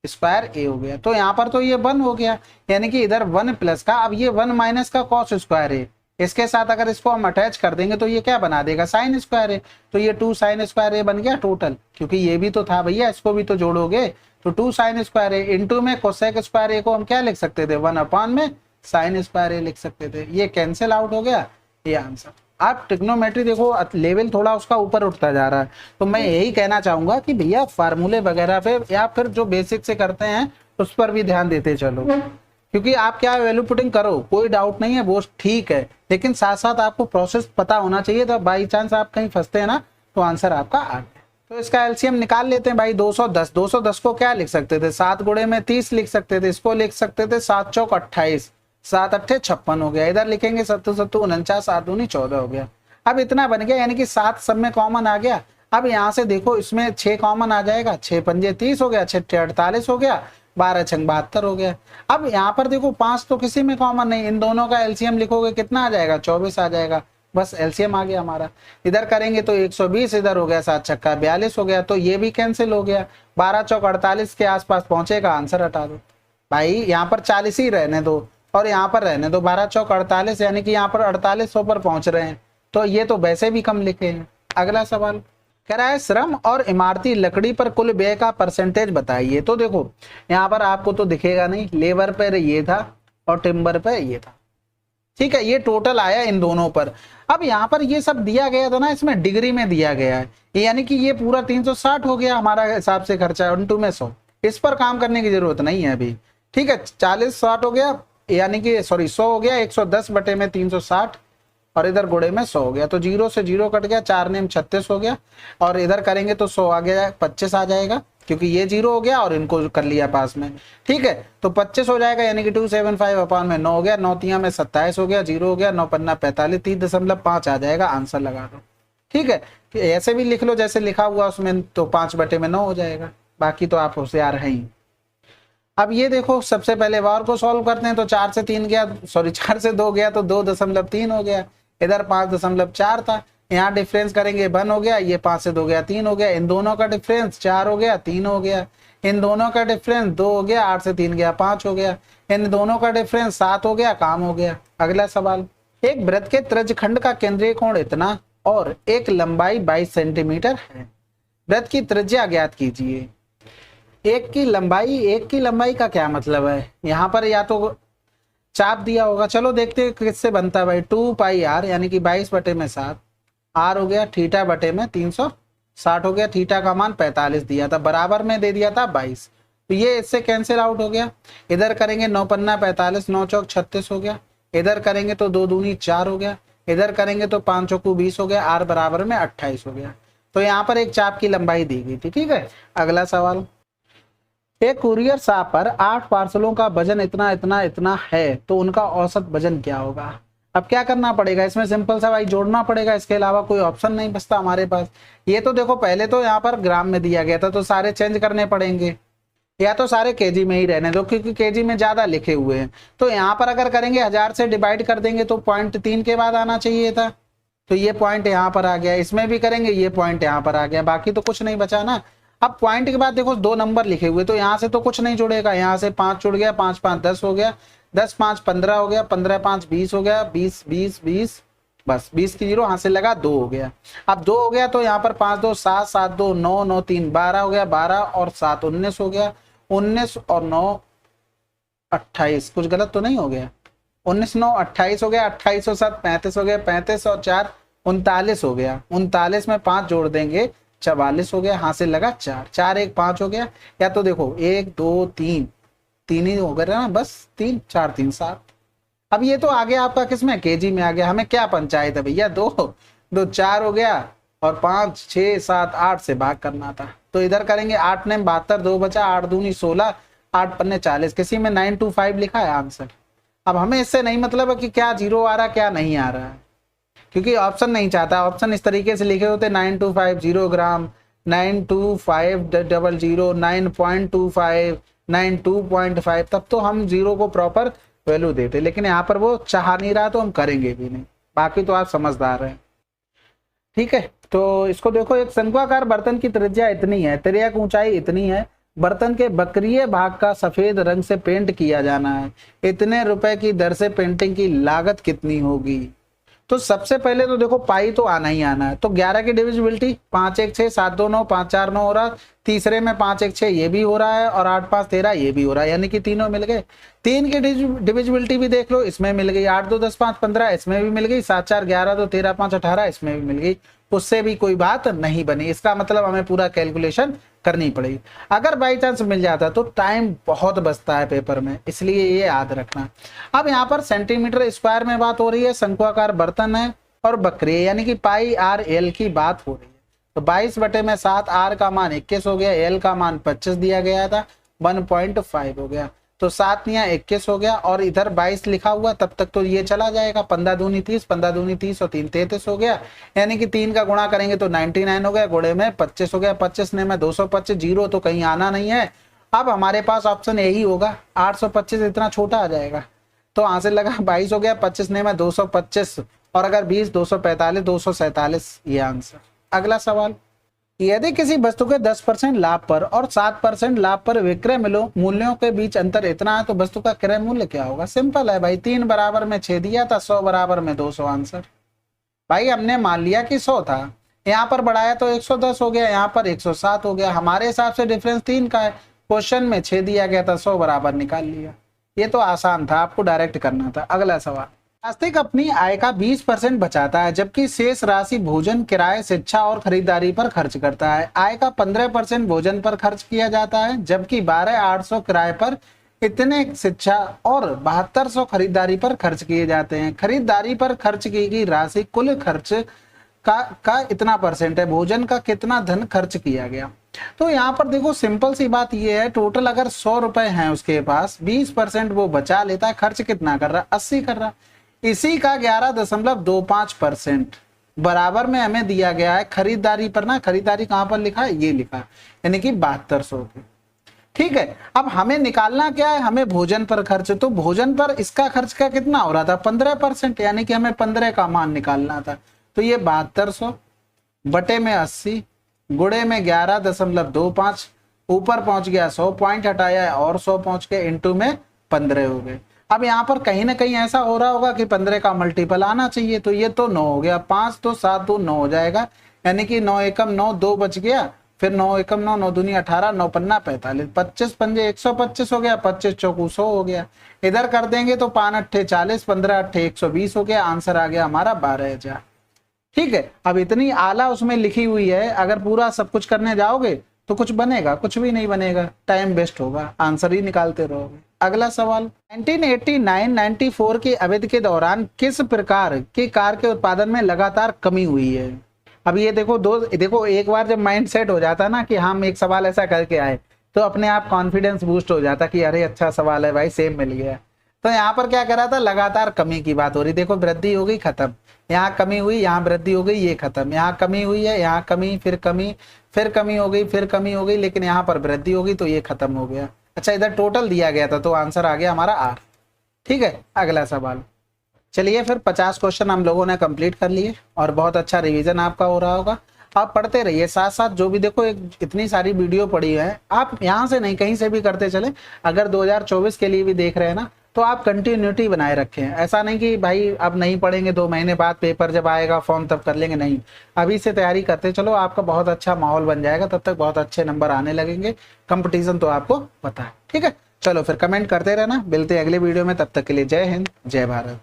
स्क्वायर ए हो गया। तो यहाँ पर तो ये 1 हो गया, यानी कि इधर 1 प्लस का, अब ये 1 माइनस का कॉस स्क्वायर ए, इसके साथ अगर इसको हम अटैच कर देंगे तो ये क्या बना देगा साइन स्क्वायर ए, तो ये 2 साइन स्क्वायर ए बन गया टोटल, क्योंकि ये भी तो था भैया, इसको भी तो जोड़ोगे तो 2 साइन स्क्वायर ए इंटू में कोसेक स्क्वायर ए को हम क्या लिख सकते थे 1 अपॉन में साइन स्क्वायर ए लिख सकते थे, ये कैंसिल आउट हो गया, ये आंसर। आप ट्रिग्नोमेट्री देखो लेवल थोड़ा उसका ऊपर उठता जा रहा है, तो मैं यही कहना चाहूंगा कि भैया फार्मूले वगैरह पे या फिर जो बेसिक से करते हैं उस पर भी ध्यान देते चलो, क्योंकि आप क्या वैल्यू पुटिंग करो कोई डाउट नहीं है, वो ठीक है, लेकिन साथ साथ आपको प्रोसेस पता होना चाहिए, तो बाई चांस आप कहीं फंसते हैं ना तो आंसर आपका आ गया। तो इसका एलसीएम निकाल लेते हैं भाई। 210 को क्या लिख सकते थे, 7 गुणे में 30 लिख सकते थे, इसको लिख सकते थे 7 चौक 28, 7 अट्ठे 56 हो गया, इधर लिखेंगे 7 7 49, 7 दूनी 14 हो गया। अब इतना बन गया, यानी कि 7 सब में कॉमन आ गया। अब यहाँ से देखो इसमें 6 कॉमन आ जाएगा, 6 पंजे 30 हो गया, 6 48 हो गया, 12 छंग 72 हो गया। अब यहाँ पर देखो 5 तो किसी में कॉमन नहीं, इन दोनों का एलसीएम लिखोगे कितना आ जाएगा, 24 आ जाएगा, बस एलसीएम आ गया हमारा। इधर करेंगे तो 120, इधर हो गया 7 छक्का 42 हो गया, तो ये भी कैंसिल हो गया, 12 चौक 48 के आसपास पहुंचेगा, आंसर हटा दो भाई। यहाँ पर 40 ही रहने दो और यहाँ पर रहने दो 12 चौक 48, यानी कि यहाँ पर 4800 पर पहुंच रहे हैं, तो ये तो वैसे भी कम लिखे हैं। अगला सवाल कह रहा है श्रम और इमारती लकड़ी पर कुल व्यय का परसेंटेज बताइए। तो देखो यहाँ पर आपको तो दिखेगा नहीं, लेबर पर ये था और टिम्बर पर ये था, ठीक है, ये टोटल आया इन दोनों पर। अब यहाँ पर ये सब दिया गया था ना, इसमें डिग्री में दिया गया है, यानी कि ये पूरा 360 हो गया हमारा हिसाब से खर्चा, इंटू में 100, इस पर काम करने की जरूरत नहीं है अभी, ठीक है। 40 60 हो गया, यानी कि सॉरी 100 हो गया, 110 बटे में 360 और इधर गुणे में 100 हो गया, तो 0 से 0 कट गया, 4 नेम 36 हो गया, और इधर करेंगे तो 100 आ गया, 25 आ जाएगा, क्योंकि ये 0 हो गया और इनको कर लिया पास में, ठीक है, तो 25 हो जाएगा, यानी कि 275 अपॉन में 9 हो गया, 9 तिया में 27 हो गया, 0 हो गया, 9 पन्ना 45, 30.5 आ जाएगा, आंसर लगा दो, ठीक है। ऐसे भी लिख लो जैसे लिखा हुआ उसमें, तो 5 बटे में 9 हो जाएगा, बाकी तो आप होशियार हैं ही। अब ये देखो सबसे पहले वार को सॉल्व करते हैं, तो 4 से 3 गया, सॉरी 4 से 2 गया, तो 2.3 हो गया, इधर 5.4 था, यहाँ डिफरेंस करेंगे 1 हो गया, ये 5 से 2 गया 3 हो गया, इन दोनों का डिफरेंस 4 हो गया 3 हो गया, इन दोनों का डिफरेंस 2 हो गया, 8 से 3 गया 5 हो गया, इन दोनों का डिफरेंस 7 हो गया, काम हो गया। अगला सवाल, एक वृत्त के त्रिज्यखंड का केंद्रीय कोण इतना और एक लंबाई 22 सेंटीमीटर है, वृत्त की त्रिज्या ज्ञात कीजिए। एक की लंबाई का क्या मतलब है, यहाँ पर या तो चाप दिया होगा, चलो देखते हैं किससे बनता है भाई, 2 पाई आर, यानी कि 22 बटे में 7, आर हो गया थीटा बटे में 360 हो गया, थीटा का मान 45 दिया था, बराबर में दे दिया था 22, तो ये इससे कैंसिल आउट हो गया। इधर करेंगे 9 पन्ना 45, 9 चौक 36 हो गया, इधर करेंगे तो 2 दूनी 4 हो गया, इधर करेंगे तो 5 चौकू 20 हो गया, आर बराबर में 28 हो गया, तो यहाँ पर एक चाप की लंबाई दी गई थी, ठीक है। अगला सवाल, एक कुरियर साहब पर 8 पार्सलों का वजन इतना इतना इतना है, तो उनका औसत वजन क्या होगा। अब क्या करना पड़ेगा, इसमें सिंपल सा भाई जोड़ना पड़ेगा, इसके अलावा कोई ऑप्शन नहीं बचता हमारे पास। ये तो देखो पहले तो यहाँ पर ग्राम में दिया गया था, तो सारे चेंज करने पड़ेंगे, या तो सारे केजी में ही रहने दो, क्योंकि केजी में ज्यादा लिखे हुए हैं। तो यहाँ पर अगर करेंगे 1000 से डिवाइड कर देंगे तो 0.3 के बाद आना चाहिए था, तो ये पॉइंट यहाँ पर आ गया, इसमें भी करेंगे ये पॉइंट यहाँ पर आ गया, बाकी तो कुछ नहीं बचा ना। अब पॉइंट के बाद देखो 2 नंबर लिखे हुए, तो यहाँ से तो कुछ नहीं जुड़ेगा, यहाँ से 5 जुड़ गया, 5 5 10 हो गया, 10 5 15 हो गया, 15 5 20 हो गया, 20 20 20, बस 20 की 0 यहाँ से लगा, 2 हो गया। अब 2 हो गया तो यहाँ पर 5 2 7 7 2 9 9 3 12 हो गया, 12 और 7 19 हो गया, 19 और 9 28, कुछ गलत तो नहीं हो गया, 19 9 28 हो गया, 28 और 7 35 हो गया, 35 और 4 39 हो गया, 39 में 5 जोड़ देंगे 44 हो गया, यहाँ से लगा 4 4 1 5 हो गया, या तो देखो 1 2 3 3 ही हो गया ना, बस 3 4 3 7। अब ये तो आ गया आपका किसमें, केजी में आ गया, हमें क्या पंचायत है भैया, 2 2 4 हो गया और 5 6 7 8 से भाग करना था, तो इधर करेंगे 8 ने 72, 2 बचा, 8 दूनी 16, 8 पन्ने 40, किसी में 925 लिखा है आंसर। अब हमें इससे नहीं मतलब है कि क्या 0 आ रहा क्या नहीं आ रहा है, क्योंकि ऑप्शन नहीं चाहता, ऑप्शन इस तरीके से लिखे होते 9250 ग्राम, 92500, 9.25, 92.5, तब तो हम 0 को प्रॉपर वैल्यू देते, लेकिन यहाँ पर वो चाह नहीं रहा तो हम करेंगे भी नहीं, बाकी तो आप समझदार हैं, ठीक है। तो इसको देखो, एक शंक्वाकार बर्तन की त्रिज्या इतनी है, तिर्यक ऊंचाई इतनी है, बर्तन के बकरिए भाग का सफेद रंग से पेंट किया जाना है, इतने रुपए की दर से पेंटिंग की लागत कितनी होगी। तो सबसे पहले तो देखो पाई तो आना ही आना है, तो 11 की डिविजिबिलिटी 5 1 6 7 2 9 5 4 9 हो रहा है, तीसरे में 5 1 6 ये भी हो रहा है और 8 5 13 ये भी हो रहा है, यानी कि तीनों मिल गए। 3 की डिविजिबिलिटी भी देख लो, इसमें मिल गई, 8 2 10 5 15 इसमें भी मिल गई, 7 4 11 2 13 5 18 इसमें भी मिल गई, उससे भी कोई बात नहीं बनी। इसका मतलब हमें पूरा कैलकुलेशन करनी पड़ेगी। अगर बाई चांस मिल जाता तो टाइम बहुत बचता है पेपर में, इसलिए ये याद रखना। अब यहाँ पर सेंटीमीटर स्क्वायर में बात हो रही है, शंकुआकार बर्तन है और बकरी है, यानी कि पाई आर एल की बात हो रही है। तो 22/7 आर का मान 21 हो गया, एल का मान 25 दिया गया था, 1.5 हो गया, तो 7 या 21 हो गया और इधर 22 लिखा हुआ, तब तक तो ये चला जाएगा, 15 दूनी 30, 15 दूनी 30 और 3 33 हो गया, यानी कि 3 का गुणा करेंगे तो 99 हो गया, गुणे में 25 हो गया, 25 ने में 225, जीरो तो कहीं आना नहीं है। अब हमारे पास ऑप्शन यही होगा, 825 इतना छोटा आ जाएगा, तो यहाँ से लगा 22 हो गया, 25 ने में 225 और अगर 20 245 247 ये आंसर। अगला सवाल, यदि किसी वस्तु के 10% लाभ पर और 7% लाभ पर विक्रय मूल्यों के बीच अंतर इतना है तो वस्तु का क्रय मूल्य क्या होगा? सिंपल है भाई, 3 बराबर में 6 दिया था, 100 बराबर में 200 आंसर। भाई हमने मान लिया कि 100 था, यहाँ पर बढ़ाया तो 110 हो गया, यहाँ पर 107 हो गया, हमारे हिसाब से डिफरेंस 3 का है, क्वेश्चन में 6 दिया गया था, 100 बराबर निकाल लिया। ये तो आसान था, आपको डायरेक्ट करना था। अगला सवाल, नास्तिक अपनी आय का 20% बचाता है जबकि शेष राशि भोजन, किराए, शिक्षा और खरीदारी पर खर्च करता है। आय का 15% भोजन पर खर्च किया जाता है जबकि 12,800 किराए पर, इतने शिक्षा और 7200 खरीदारी पर खर्च किए जाते हैं। खरीदारी पर खर्च की गई राशि कुल खर्च का इतना परसेंट है, भोजन का कितना धन खर्च किया गया। तो यहाँ पर देखो सिंपल सी बात ये है, टोटल अगर 100 रुपए हैं उसके पास, 20% वो बचा लेता है, खर्च कितना कर रहा है? 80 कर रहा है। इसी का 11.25% बराबर में हमें दिया गया है खरीदारी पर ना, खरीदारी कहां पर लिखा है? ये लिखा है, यानी कि 7200 की। ठीक है, अब हमें निकालना क्या है? हमें भोजन पर खर्च, तो भोजन पर इसका खर्च का कितना हो रहा था? 15%, यानी कि हमें 15 का मान निकालना था। तो ये 7200 बटे में 80 गुणे में 11.25, ऊपर पहुंच गया 100, पॉइंट हटाया और 100 पहुंच के इंटू में 15 हो गए। अब यहाँ पर कहीं ना कहीं ऐसा हो रहा होगा कि 15 का मल्टीपल आना चाहिए, तो ये तो 9 हो गया, 5 तो 7 2 9 हो जाएगा, यानी कि 9 एकम 9, 2 बच गया, फिर 9 एकम 9, 9 दूनी 18, 9 पन्ना 45, 25 पंजे 125 हो गया, 25 चौकू 100 हो गया। इधर कर देंगे तो 5 अट्ठे 40, 15 अट्ठे 120 हो गया, आंसर आ गया हमारा 12,000। ठीक है, अब इतनी आला उसमें लिखी हुई है, अगर पूरा सब कुछ करने जाओगे तो कुछ बनेगा? कुछ भी नहीं बनेगा, टाइम वेस्ट होगा, आंसर ही निकालते रहोगे। अगला सवाल, 1989-94 की अवधि के दौरान किस प्रकार की कार के उत्पादन में लगातार कमी हुई है? अब ये देखो एक बार जब माइंड सेट हो जाता ना कि हम एक सवाल ऐसा करके आए, तो अपने आप कॉन्फिडेंस बूस्ट हो जाता कि अरे अच्छा सवाल है भाई, सेम मिल गया। तो यहाँ पर क्या करा था? लगातार कमी की बात हो रही। देखो वृद्धि हो गई, खत्म, यहाँ कमी हुई, यहाँ वृद्धि हो गई, ये खत्म, यहाँ कमी हुई है, यहाँ कमी, फिर कमी, फिर कमी हो गई, फिर कमी हो गई, लेकिन यहाँ पर वृद्धि हो गई, तो ये खत्म हो गया। अच्छा, इधर टोटल दिया गया था, तो आंसर आ गया हमारा 8। ठीक है, अगला सवाल। चलिए फिर 50 क्वेश्चन हम लोगों ने कंप्लीट कर लिए और बहुत अच्छा रिवीजन आपका हो रहा होगा। आप पढ़ते रहिए, साथ साथ जो भी देखो इतनी सारी वीडियो पड़ी है, आप यहाँ से नहीं कहीं से भी करते चले। अगर 2024 के लिए भी देख रहे हैं ना, तो आप कंटिन्यूटी बनाए रखें। ऐसा नहीं कि भाई अब नहीं पढ़ेंगे, 2 महीने बाद पेपर जब आएगा फॉर्म तब कर लेंगे, नहीं, अभी से तैयारी करते चलो, आपका बहुत अच्छा माहौल बन जाएगा, तब तक बहुत अच्छे नंबर आने लगेंगे। कंपटीशन तो आपको पता है। ठीक है, चलो फिर कमेंट करते रहना, मिलते हैं अगले वीडियो में, तब तक के लिए जय हिंद, जय भारत।